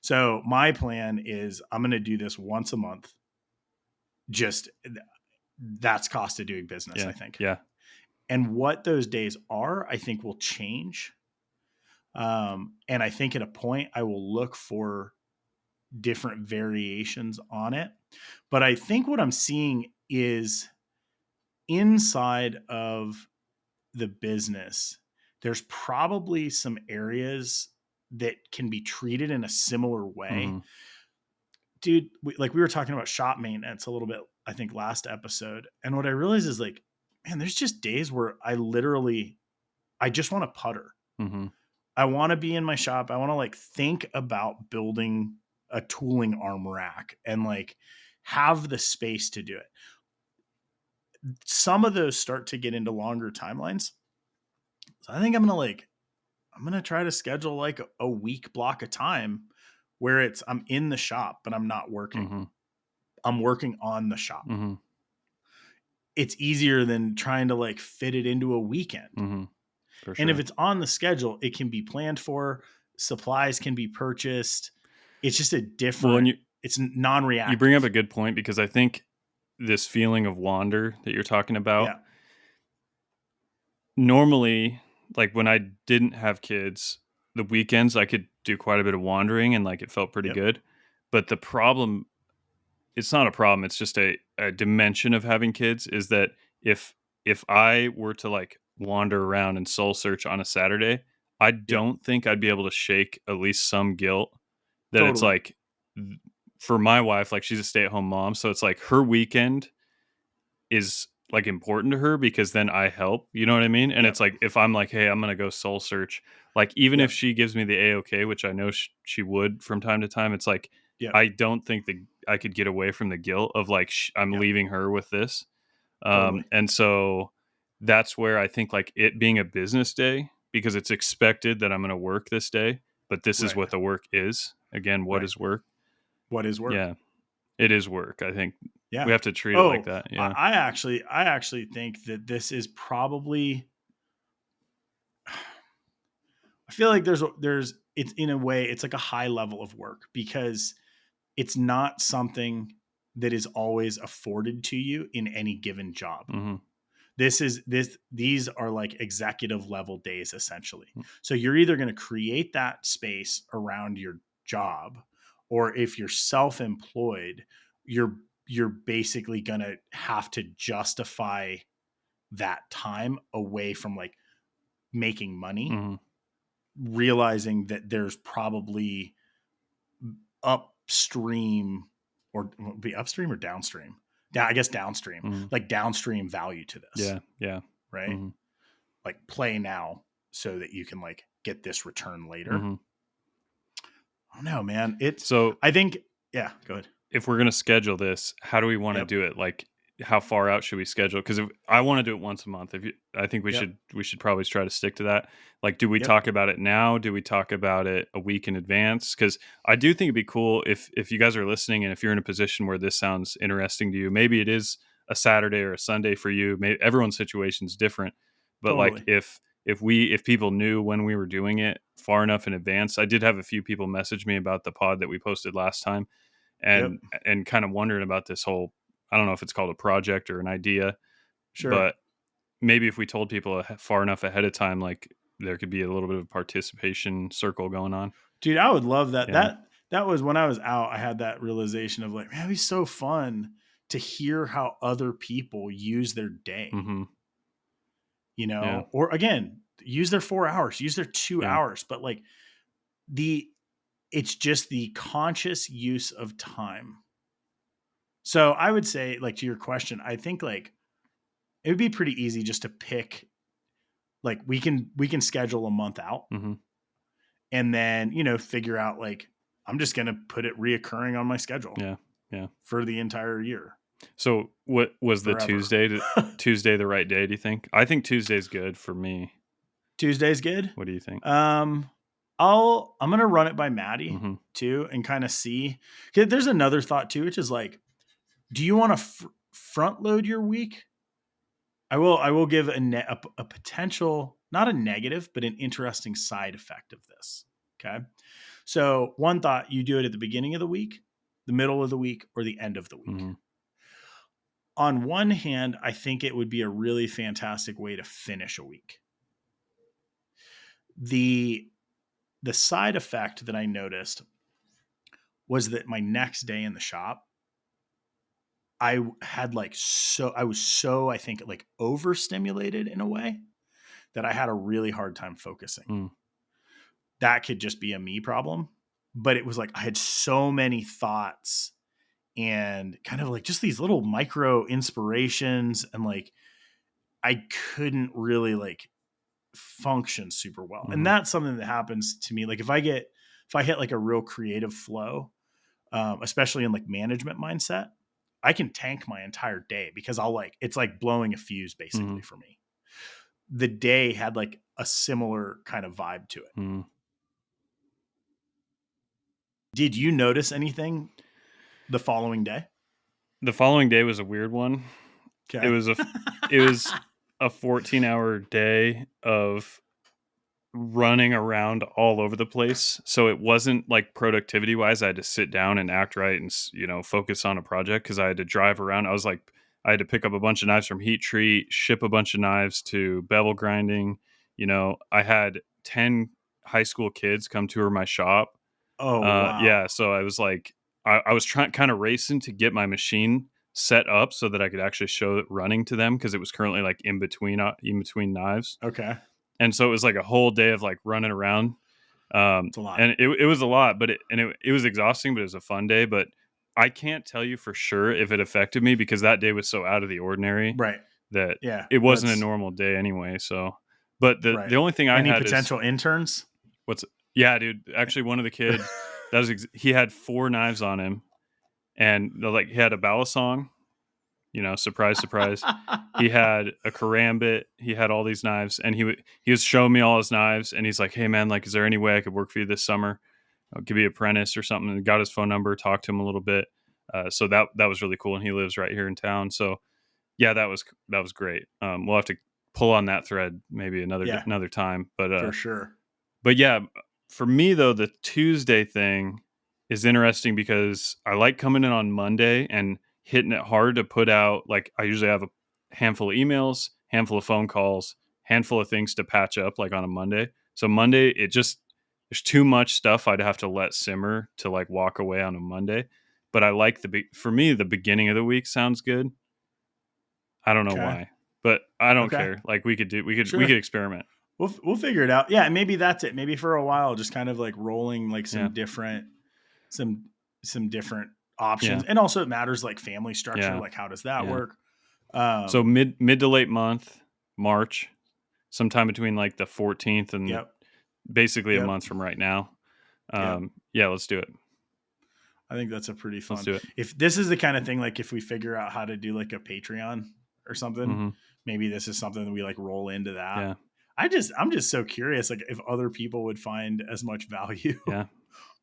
So my plan is I'm going to do this once a month. Just that's cost of doing business, I think. Yeah. And what those days are, I think will change. And I think at a point I will look for different variations on it. But I think what I'm seeing is inside of the business, there's probably some areas that can be treated in a similar way. Dude, we were talking about shop maintenance a little bit, I think last episode. And what I realized is like, man, there's just days where I just want to putter. I want to be in my shop. I want to like think about building a tooling arm rack and like have the space to do it. Some of those start to get into longer timelines. So I think I'm going to try to schedule like a week block of time where I'm in the shop, but I'm not working. I'm working on the shop. It's easier than trying to like fit it into a weekend. For sure. And if it's on the schedule, it can be planned for, supplies can be purchased. It's just a different, it's non-reactive. You bring up a good point because I think this feeling of wander that you're talking about, normally, like when I didn't have kids, the weekends I could do quite a bit of wandering and like it felt pretty good. But the problem it's not a problem. It's just a dimension of having kids is that if I were to like wander around and soul search on a Saturday, I Yep. don't think I'd be able to shake at least some guilt that it's Totally. like for my wife, like she's a stay-at-home mom, so it's like her weekend is like important to her because then I help, you know what I mean? And Yep. it's like if I'm like, "Hey, I'm going to go soul search," like even if Yep. she gives me the A-okay, which I know she would from time to time, it's like Yep. I don't think that I could get away from the guilt of like I'm Yep. leaving her with this. Totally. And so that's where I think like it being a business day because it's expected that I'm going to work this day, but this is Right. what the work is. Again, what Right. is work? What is work? Yeah, it is work. I think we Yeah. have to treat it like Oh, that. I, Yeah. I actually, I actually think that this is probably. I feel like there's it's in a way it's like a high level of work because it's not something that is always afforded to you in any given job. Hmm. These are like executive level days essentially. So you're either going to create that space around your job, or if you're self-employed, you're basically going to have to justify that time away from like making money, Hmm. realizing that there's probably upstream or be upstream or downstream. Yeah, I guess downstream, Hmm. like downstream value to this, Yeah. Yeah. right? Hmm. Like play now so that you can like get this return later. Hmm. I don't know, man. So I think, yeah, go ahead. if we're gonna schedule this, how do we want to Yep. do it? Like, how far out should we schedule? Because I want to do it once a month. I think Yep. we should probably try to stick to that. Like, do we Yep. talk about it now? Do we talk about it a week in advance? Because I do think it'd be cool if you guys are listening and if you're in a position where this sounds interesting to you, maybe it is a Saturday or a Sunday for you. Maybe everyone's situation is different, but like Totally. if people knew when we were doing it far enough in advance, I did have a few people message me about the pod that we posted last time Yep. and kind of wondering about this whole I don't know if it's called a project or an idea, Sure. but maybe if we told people far enough ahead of time, like there could be a little bit of participation circle going on. Dude, I would love that. Yeah. That was when I was out, I had that realization of like, man, it'd be so fun to hear how other people use their day, Hmm. Yeah. or again, use their 4 hours, use their two Yeah. hours, but like the it's just the conscious use of time. So I would say, like to your question, I think like it would be pretty easy just to pick like we can schedule a month out Hmm. and then, figure out like I'm just gonna put it reoccurring on my schedule Yeah. Yeah. for the entire year. So what was the Forever. Tuesday the right day? Do you think? I think Tuesday's good for me. Tuesday's good. What do you think? Um I'm gonna run it by Maddie Hmm. too and kind of see. 'Cause there's another thought too, which is like, do you want to front load your week? I will give a potential, not a negative, but an interesting side effect of this. Okay. So one thought, you do it at the beginning of the week, the middle of the week, or the end of the week. Hmm. On one hand, I think it would be a really fantastic way to finish a week. The the side effect that I noticed was that my next day in the shop, I was so, I think, like overstimulated in a way that I had a really hard time focusing. Mm. That could just be a me problem, but it was like I had so many thoughts and kind of like just these little micro inspirations, and like I couldn't really like function super well. And Hmm. that's something that happens to me. Like if I hit like a real creative flow, especially in like management mindset, I can tank my entire day because it's like blowing a fuse Hmm. basically for me. The day had like a similar kind of vibe to it. Hmm. Did you notice anything the following day? The following day was a weird one. It Okay. was it was a 14-hour day of running around all over the place. So it wasn't like productivity wise. I had to sit down and act right and focus on a project because I had to drive around. I was like, I had to pick up a bunch of knives from Heat Treat, ship a bunch of knives to bevel grinding. I had 10 high school kids come tour my shop. Oh, wow. Yeah, so I was like, I was kind of racing to get my machine set up so that I could actually show it running to them, because it was currently like in between knives. Okay. And so it was like a whole day of like running around. It's a lot. And it was a lot, but it was exhausting, but it was a fun day. But I can't tell you for sure if it affected me, because that day was so out of the ordinary Right. that Yeah. it wasn't a normal day anyway. So, but the only thing I Any had potential interns? Yeah, dude. Actually, one of the kids he had 4 knives on him, and like he had a balisong, surprise, surprise. He had a karambit. He had all these knives, and he was showing me all his knives, and he's like, "Hey, man, like, is there any way I could work for you this summer? I'll give you an apprentice or something." And got his phone number, talked to him a little bit. So that was really cool, and he lives right here in town. So yeah, that was great. We'll have to pull on that thread maybe another time, but for sure. But yeah, for me though, the Tuesday thing is interesting because I like coming in on Monday and hitting it hard to put out. Like, I usually have a handful of emails, handful of phone calls, handful of things to patch up like on a Monday. So Monday, there's too much stuff I'd have to let simmer to like walk away on a Monday. But I like for me, the beginning of the week sounds good. I don't know why, but I don't care. Like, we could experiment. We'll figure it out. Yeah, maybe that's it. Maybe for a while, just kind of like rolling like some different options. Yeah. And also it matters like family structure. Like, how does that work? So mid to late month, March, sometime between like the 14th and basically a month from right now. Yeah, let's do it. I think that's a pretty fun. Let's do it. If this is the kind of thing, like if we figure out how to do like a Patreon or something, maybe this is something that we like roll into that. Yeah. I'm just so curious, like if other people would find as much value. Yeah.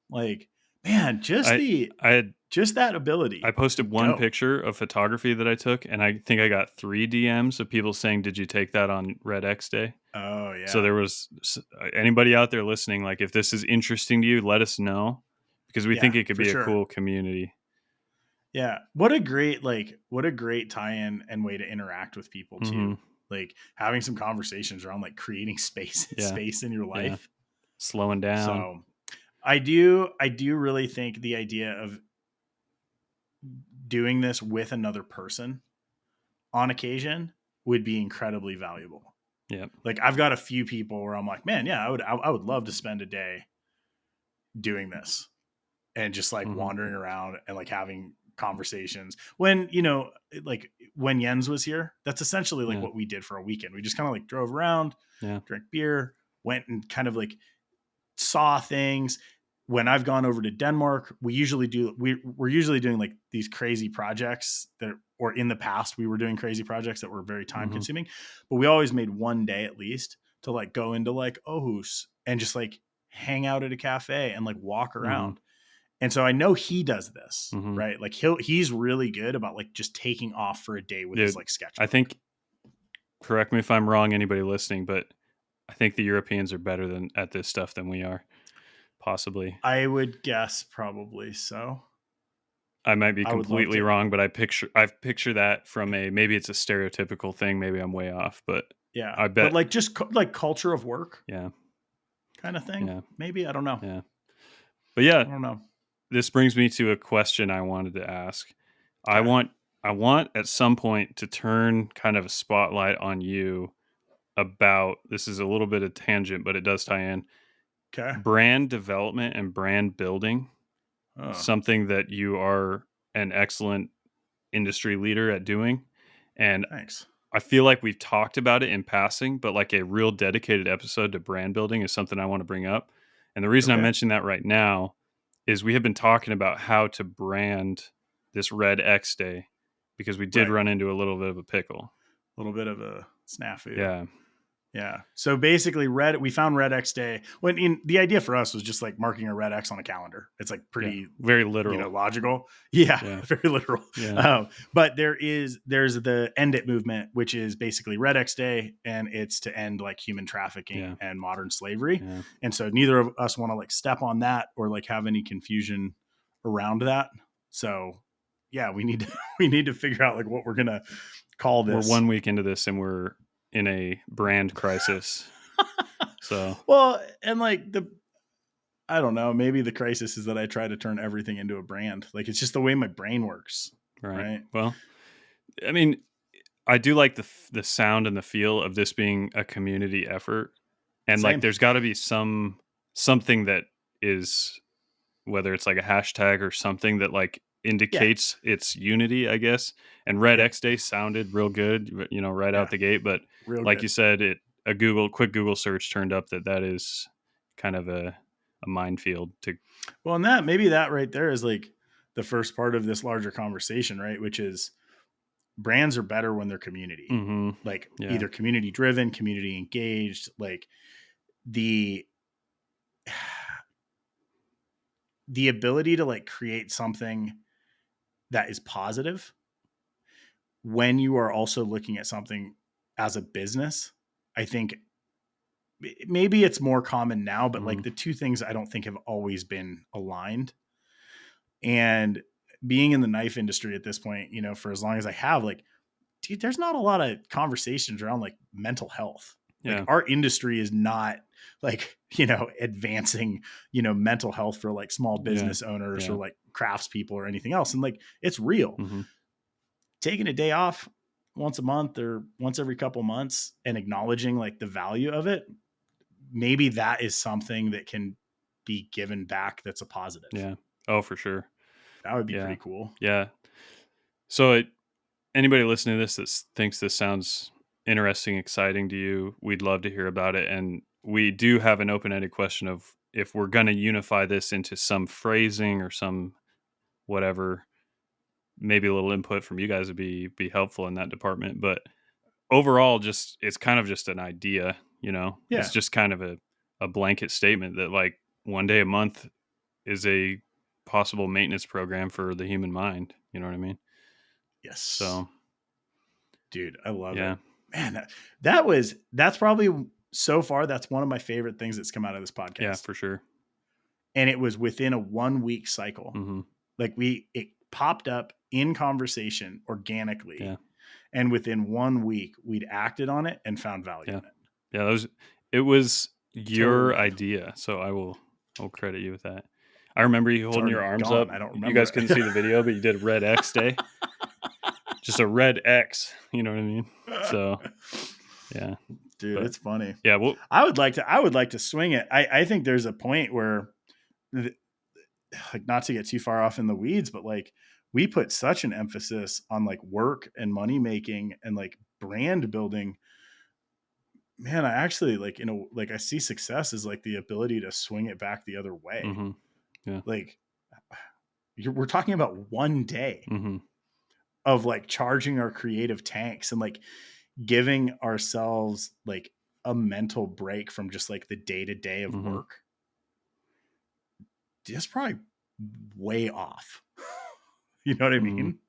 Like, man, just that ability. I posted one picture of photography that I took, and I think I got 3 DMs of people saying, "Did you take that on Red X Day?" Oh yeah. So there was anybody out there listening, like, if this is interesting to you, let us know, because we think it could be a cool community. Yeah. What a great tie-in and way to interact with people too. Like having some conversations around like creating space in your life. Slowing down. So I do really think the idea of doing this with another person on occasion would be incredibly valuable. Yeah. Like I've got a few people where I'm like, man, yeah, I would love to spend a day doing this and just like wandering around and like having conversations. When, like when Jens was here, that's essentially like what we did for a weekend. We just kind of like drove around, drank beer, went and kind of like saw things. When I've gone over to Denmark, we're usually doing like these crazy projects or in the past we were doing crazy projects that were very time consuming, but we always made one day at least to like go into like Aarhus and just like hang out at a cafe and like walk around. And so I know he does this, right? Like he's really good about like just taking off for a day with his like sketchbook. I think, correct me if I'm wrong, anybody listening, but I think the Europeans are better at this stuff than we are. Possibly. I would guess probably so. I might be completely wrong, but I picture that from maybe it's a stereotypical thing. Maybe I'm way off, but yeah, I bet. But like just like culture of work. Yeah. Kind of thing. Yeah. Maybe. I don't know. Yeah. But yeah. I don't know. This brings me to a question I wanted to ask. Okay. I want at some point to turn kind of a spotlight on you about, this is a little bit of tangent, but it does tie in. Okay. Brand development and brand building. Something that you are an excellent industry leader at doing. And thanks. I feel like we've talked about it in passing, but like a real dedicated episode to brand building is something I want to bring up. And the reason I mention that right now is we have been talking about how to brand this Red X Day, because we did run into a little bit of a pickle. A little bit of a snafu. Yeah. Yeah. So basically we found Red X Day when the idea for us was just like marking a red X on a calendar. It's like pretty very literal, logical. Yeah. Very literal. Yeah. But there's the End It movement, which is basically Red X Day, and it's to end like human trafficking and modern slavery. Yeah. And so neither of us want to like step on that or like have any confusion around that. So yeah, we need to figure out like what we're going to call this. We're 1 week into this and we're in a brand crisis. So well, and like I don't know. Maybe the crisis is that I try to turn everything into a brand. Like, it's just the way my brain works. Right. Well, I mean, I do like the sound and the feel of this being a community effort, and like Same. there's got to be something that is, whether it's like a hashtag or something that like indicates its unity, I guess. And Red X Day sounded real good, right out the gate. But Real like good. you said, a quick Google search turned up that is kind of a minefield to. Well, and maybe that right there is like the first part of this larger conversation, right? Which is brands are better when they're community, like either community driven, community engaged, like the ability to like create something that is positive when you are also looking at something as a business. I think maybe it's more common now, but like the two things I don't think have always been aligned. And being in the knife industry at this point, for as long as I have, like, dude, there's not a lot of conversations around like mental health. Like our industry is not like, advancing, mental health for like small business owners or like craftspeople or anything else. And like, it's real. Taking a day off once a month or once every couple months and acknowledging like the value of it, maybe that is something that can be given back. That's a positive. Yeah. Oh, for sure. That would be pretty cool. Yeah. So anybody listening to this that thinks this sounds interesting, exciting to you, we'd love to hear about it. And we do have an open-ended question of if we're going to unify this into some phrasing or some whatever, maybe a little input from you guys would be helpful in that department. But overall, it's kind of just an idea, It's just kind of a blanket statement that like one day a month is a possible maintenance program for the human mind. You know what I mean? Yes. So, dude, I love it. Man, that's probably so far, that's one of my favorite things that's come out of this podcast. Yeah, for sure. And it was within a 1 week cycle. Like it popped up in conversation organically. Yeah. And within 1 week, we'd acted on it and found value in it. Yeah, it was your idea. So I'll credit you with that. I remember you holding your arms up. I don't remember. You guys couldn't see the video, but you did Red X Day. Just a red X, you know what I mean? So, yeah. Dude, it's funny. Yeah, well, I would like to swing it. I think there's a point where, like, not to get too far off in the weeds, but like we put such an emphasis on like work and money making and like brand building. Man, I actually like, like I see success as like the ability to swing it back the other way. Yeah. Like we're talking about 1 day of like charging our creative tanks and like giving ourselves like a mental break from just like the day to day of work. That's probably way off. You know what I mean?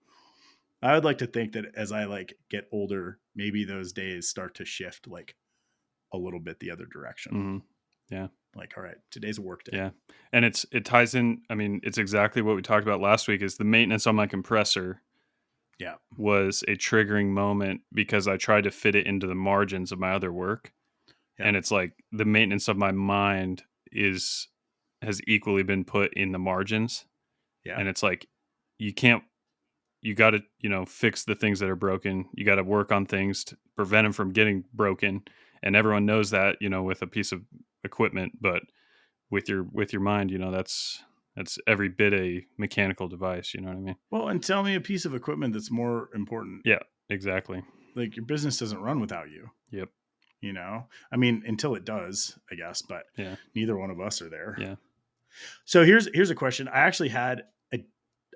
I would like to think that as I like get older, maybe those days start to shift like a little bit the other direction. Yeah. Like, all right, today's a work day. Yeah. And it ties in. I mean, it's exactly what we talked about last week is the maintenance on my compressor. Yeah. Was a triggering moment because I tried to fit it into the margins of my other work. Yeah. And it's like the maintenance of my mind has equally been put in the margins. Yeah. And it's like, you got to, fix the things that are broken. You got to work on things to prevent them from getting broken. And everyone knows that, with a piece of equipment, but with your mind, that's every bit a mechanical device. You know what I mean? Well, and tell me a piece of equipment that's more important. Yeah, exactly. Like your business doesn't run without you. Yep. I mean, until it does, I guess, but neither one of us are there. Yeah. So here's a question. I actually had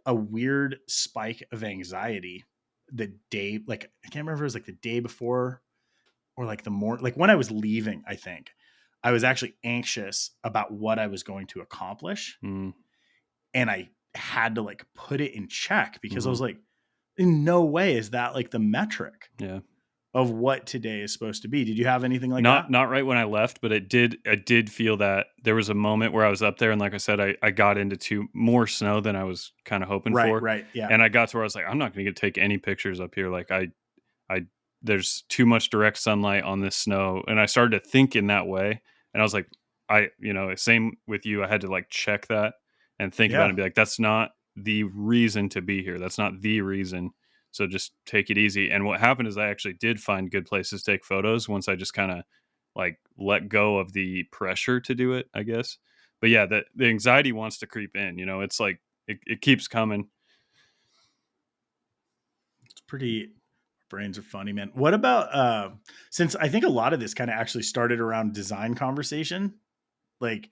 a weird spike of anxiety the day, like, I can't remember if it was like the day before or like the morning, like when I was leaving, I think I was actually anxious about what I was going to accomplish. And I had to like put it in check because I was like, in no way is that like the metric of what today is supposed to be. Did you have anything like that? Not right when I left, but I did feel that there was a moment where I was up there and like I said, I got into more snow than I was kind of hoping for. Right. Yeah. And I got to where I was like, I'm not going to take any pictures up here. Like there's too much direct sunlight on this snow. And I started to think in that way. And I was like, same with you. I had to like check that and think about it Yeah. and be like, that's not the reason to be here. That's not the reason. So just take it easy. And what happened is I actually did find good places to take photos once I just kind of like let go of the pressure to do it, I guess. But yeah, the anxiety wants to creep in, it's like it keeps coming. It's pretty, brains are funny, man. What about, since I think a lot of this kind of actually started around design conversation, like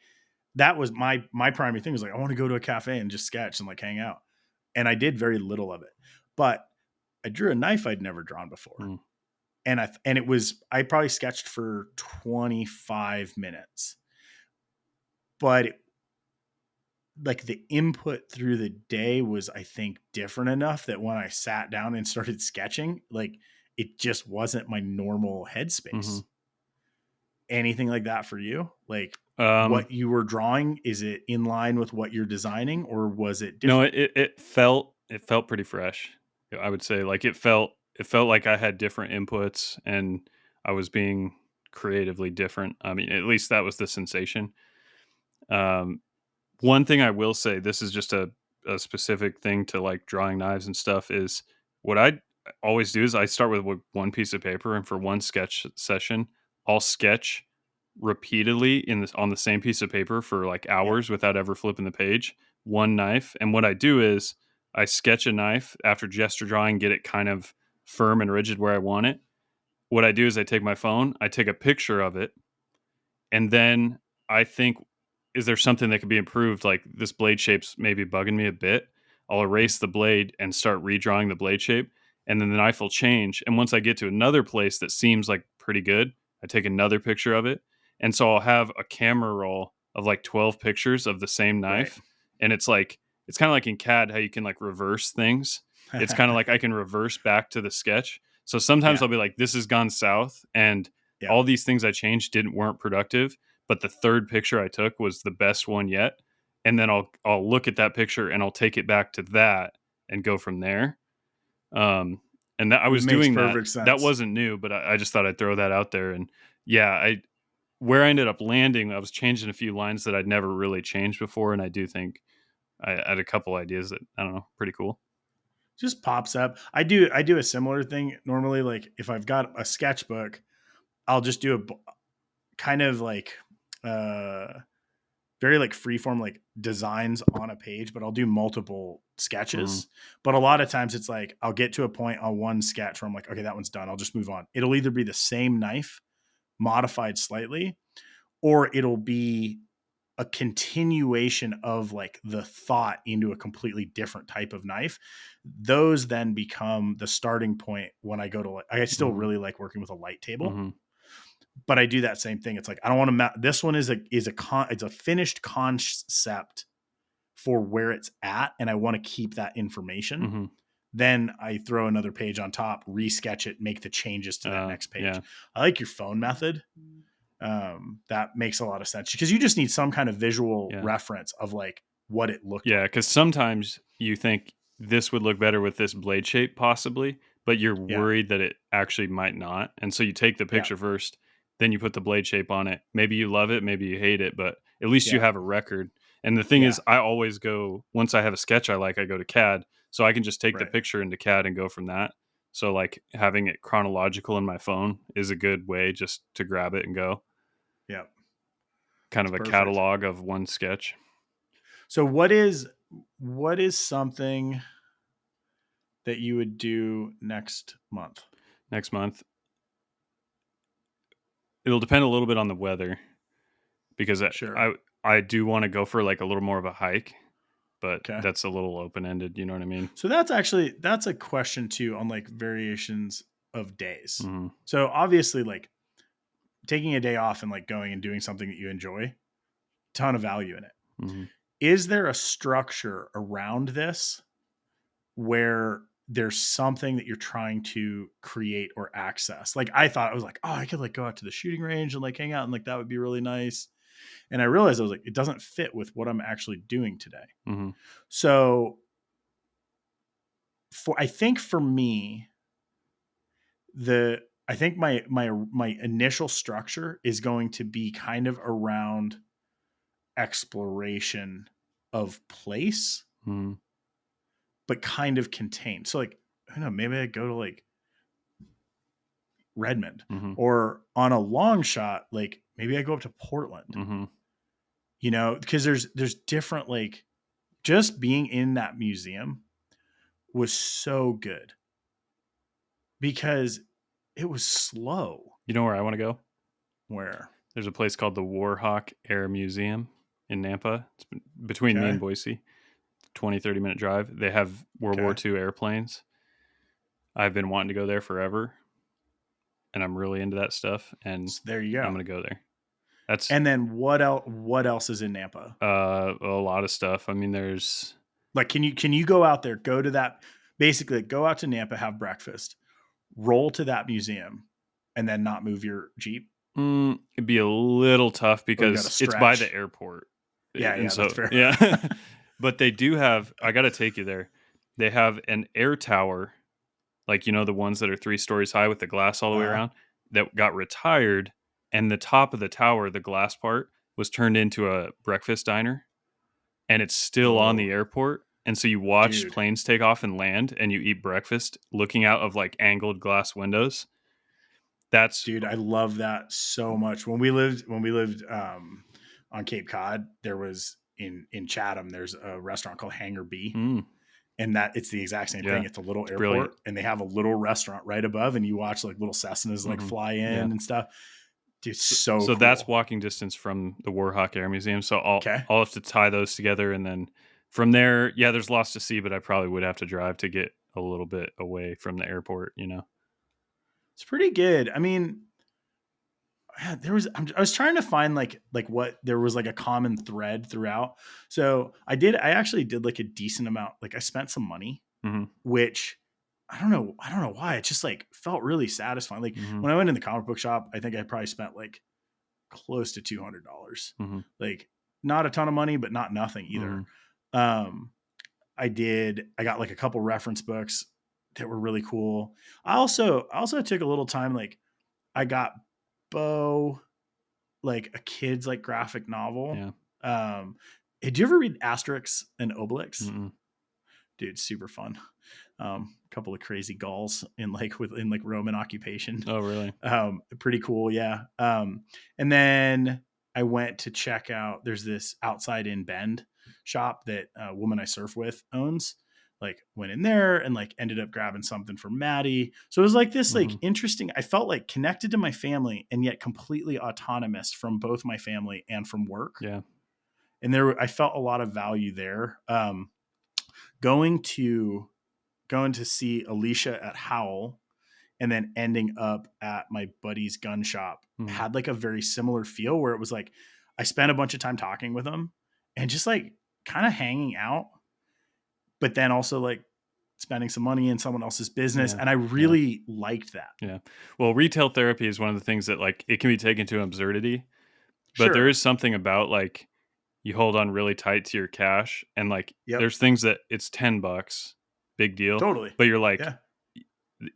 that was my primary thing was like, I want to go to a cafe and just sketch and like hang out. And I did very little of it, but I drew a knife I'd never drawn before. Mm. And I probably sketched for 25 minutes, but like the input through the day was, I think, different enough that when I sat down and started sketching, like it just wasn't my normal headspace. Mm-hmm. Anything like that for you? Like Um, what you were drawing, is it in line with what you're designing, or was it no, different? it felt pretty fresh. I would say like it felt like I had different inputs and I was being creatively different. I mean, at least that was the sensation. Um, One thing I will say, this is just a specific thing to like drawing knives and stuff, is what I always do is I start with one piece of paper, and for one sketch session, I'll sketch repeatedly on the same piece of paper for like Yeah. hours without ever flipping the page, one knife. And what I do is I sketch a knife after gesture drawing, get it kind of firm and rigid where I want it. What I do is I take my phone, I take a picture of it, and then I think, is there something that could be improved? Like this blade shape's maybe bugging me a bit. I'll erase the blade and start redrawing the blade shape, and then the knife will change. And once I get to another place that seems like pretty good, I take another picture of it. And so I'll have a camera roll of like 12 pictures of the same Right. knife. And it's kind of like in CAD how you can like reverse things. It's kind of like I can reverse back to the sketch. So sometimes Yeah. I'll be like, this has gone south, and Yeah. all these things I changed weren't productive, but the third picture I took was the best one yet. And then I'll look at that picture and I'll take it back to that and go from there. Um, and that I It was makes doing that. perfect That sense. wasn't new, but I just thought I'd throw that out there. And yeah, where I ended up landing, I was changing a few lines that I'd never really changed before, and I do think I had a couple ideas that, I don't know, pretty cool. Just pops up. I do a similar thing normally. Like if I've got a sketchbook, I'll just do kind of like uh very like freeform like designs on a page, but I'll do multiple Mhm, sketches. But a lot of times it's like I'll get to a point on one sketch where I'm like, okay, that one's done. I'll just move on. It'll either be the same knife modified slightly, or it'll be a continuation of like the thought into a completely different type of knife. Those then become the starting point when I go to like, I still mhm, really like working with a light table, mhm. but I do that same thing. It's like I don't want to this one it's a finished concept for where it's at, and I want to keep that information. Mhm. Then I throw another page on top, resketch it, make the changes to that next Yeah. page. I like your phone method. That makes a lot of sense because you just need some kind of visual Yeah. reference of like what it looked Yeah, like. because sometimes you think this would look better with this blade shape, possibly, but you're Yeah. worried that it actually might not. And so you take the Yeah. picture first, then you put the blade shape on it. Maybe you love it, maybe you hate it, but at least you Yeah. have a record. And the thing Yeah. is, I always go, once I have a sketch I like, I go to CAD. So I can just take the Right. picture into CAD and go from that. So, like, having it chronological in my phone is a good way just to grab it and go. Yeah. Kind It's of a perfect. catalog of one sketch. So what is something that you would do next month? Next month, it'll depend a little bit on the weather, because Sure. I do want to go for like a little more of a hike, but Okay. that's a little open ended. You know what I mean? So that's a question too on like variations of days. Hmm. So obviously like taking a day off and like going and doing something that you enjoy, ton of value in it. Hmm. Is there a structure around this where there's something that you're trying to create or access? Like I thought I was like, oh, I could like go out to the shooting range and like hang out and like that would be really nice. And I realized I was like, it doesn't fit with what I'm actually doing today. Hmm. So I think for me, the I think my initial structure is going to be kind of around exploration of place, but kind of contained. So like, I don't know, maybe I go to like Redmond, or on a long shot, like maybe I go up to Portland, you know, because there's different, like, just being in that museum was so good because it was slow. You know where I want to go? Where? There's a place called the Warhawk Air Museum in Nampa. It's between me and Boise, 20-30 minute drive. They have World War II airplanes. I've been wanting to go there forever, and I'm really into that stuff. And so there you go. I'm going to go there. And then what else? What else is in Nampa? A lot of stuff. I mean, there's like, can you go out there, go to that, basically go out to Nampa, have breakfast, roll to that museum, and then not move your Jeep? It'd be a little tough because it's by the airport. Yeah, so, that's fair. Yeah. But they do have, I got to take you there. They have an air tower, like, you know, the ones that are 3 stories high with the glass all the way around, that got retired. And the top of the tower, the glass part, was turned into a breakfast diner. And it's still on the airport. And so you watch planes take off and land, and you eat breakfast looking out of like angled glass windows. Dude, I love that so much. When we lived on Cape Cod, there was in Chatham, there's a restaurant called Hangar B. And that it's the exact same thing. It's a little airport, brilliant. And they have a little restaurant right above, and you watch like little Cessnas like fly in and stuff. Dude, so cool. That's walking distance from the Warhawk Air Museum. So I'll have to tie those together, and then from there, there's lots to see, but I probably would have to drive to get a little bit away from the airport, you know. It's pretty good. I mean, I was trying to find like what there was like a common thread throughout. So I actually did like a decent amount. Like I spent some money, which I don't know why. It just like felt really satisfying. Like when I went in the comic book shop, I think I probably spent like close to $200. Like not a ton of money, but not nothing either. I got like a couple reference books that were really cool. I also took a little time. Like I got Bo like a kid's like graphic novel. Did you ever read Asterix and Obelix? Dude, super fun. Couple of crazy Gauls in like Roman occupation. Oh, really? Pretty cool. Yeah. And then I went to check out, there's this Outside in Bend shop that a woman I surf with owns. Like went in there and like ended up grabbing something for Maddie. So it was like this like interesting, I felt like connected to my family and yet completely autonomous from both my family and from work. Yeah. And I felt a lot of value there. Going to see Alicia at Howl and then ending up at my buddy's gun shop had like a very similar feel, where it was like, I spent a bunch of time talking with him and just like kind of hanging out, but then also like spending some money in someone else's business. And I really liked that. Yeah. Well, retail therapy is one of the things that like it can be taken to absurdity, but there is something about like you hold on really tight to your cash, and like there's things that it's $10, big deal. Totally. But you're like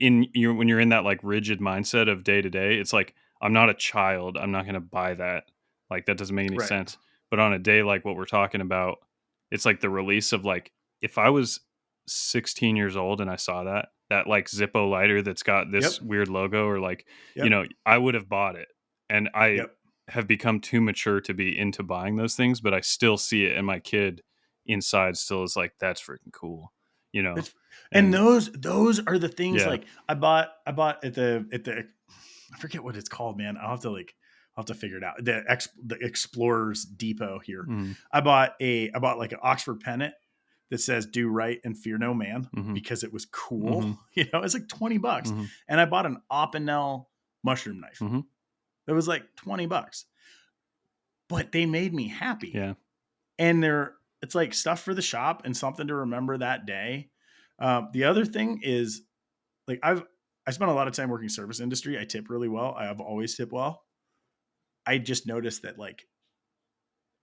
when you're in that like rigid mindset of day to day, it's like, I'm not a child. I'm not going to buy that. Like that doesn't make any sense. But on a day like what we're talking about, it's like the release of like, if I was 16 years old and I saw that like Zippo lighter that's got this weird logo, or like, you know, I would have bought it. And I have become too mature to be into buying those things, but I still see it. And my kid inside still is like, that's freaking cool, you know? And those are the things like I bought at the, I forget what it's called, man. I'll have to figure it out. The Explorers Depot here. I bought like an Oxford pennant that says "Do right and fear no man" because it was cool. You know, it's like $20. And I bought an Opinel mushroom knife. It was like $20, but they made me happy. Yeah. And it's like stuff for the shop and something to remember that day. The other thing is like I spent a lot of time working service industry. I tip really well. I have always tipped well. I just noticed that like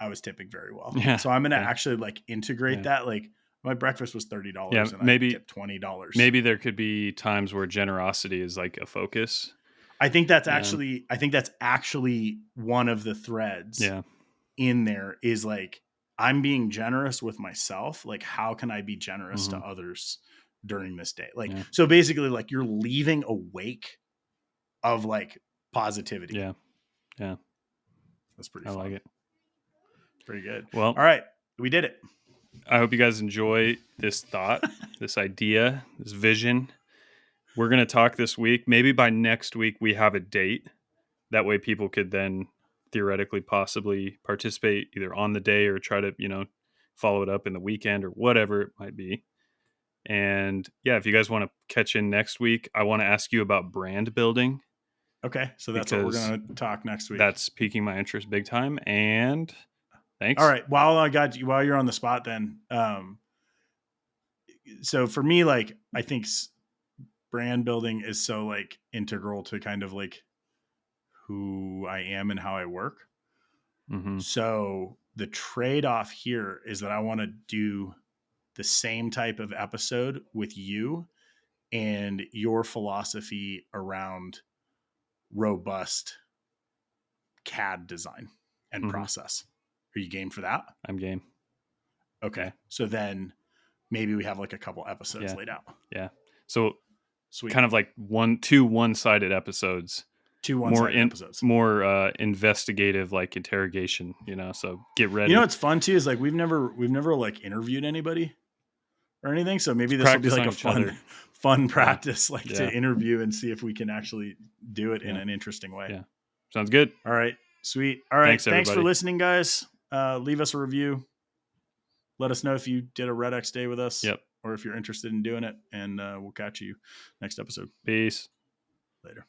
I was tipping very well. Yeah. So I'm going to actually like integrate that. Like my breakfast was $30 and maybe I tipped $20. Maybe there could be times where generosity is like a focus. I think that's actually one of the threads in there is like, I'm being generous with myself. Like, how can I be generous to others during this day? Like, so basically like you're leaving a wake of like positivity. Yeah. Yeah. That's pretty fun. I like it. It's pretty good. Well, all right. We did it. I hope you guys enjoy this thought, this idea, this vision. We're going to talk this week. Maybe by next week we have a date. That way people could then theoretically possibly participate either on the day or try to, follow it up in the weekend or whatever it might be. And yeah, if you guys want to catch in next week, I want to ask you about brand building. Okay. So that's what we're going to talk next week. That's piquing my interest big time. And thanks. All right. While you're on the spot then, so for me, like, I think brand building is so like integral to kind of like who I am and how I work. Mm-hmm. So the trade-off here is that I want to do the same type of episode with you and your philosophy around robust CAD design and process. Are you game for that? I'm game. Okay. So then maybe we have like a couple episodes laid out. Yeah. So sweet. Kind of like two one-sided episodes. Two one-sided episodes. More investigative, like interrogation, so get ready. You know what's fun too is like we've never like interviewed anybody or anything. So maybe this will be like a fun practice, to interview and see if we can actually do it in an interesting way. Yeah. Sounds good. All right. Sweet. All right. Thanks for listening, guys. Leave us a review. Let us know if you did a Red X day with us. Yep. Or if you're interested in doing it. And we'll catch you next episode. Peace. Later.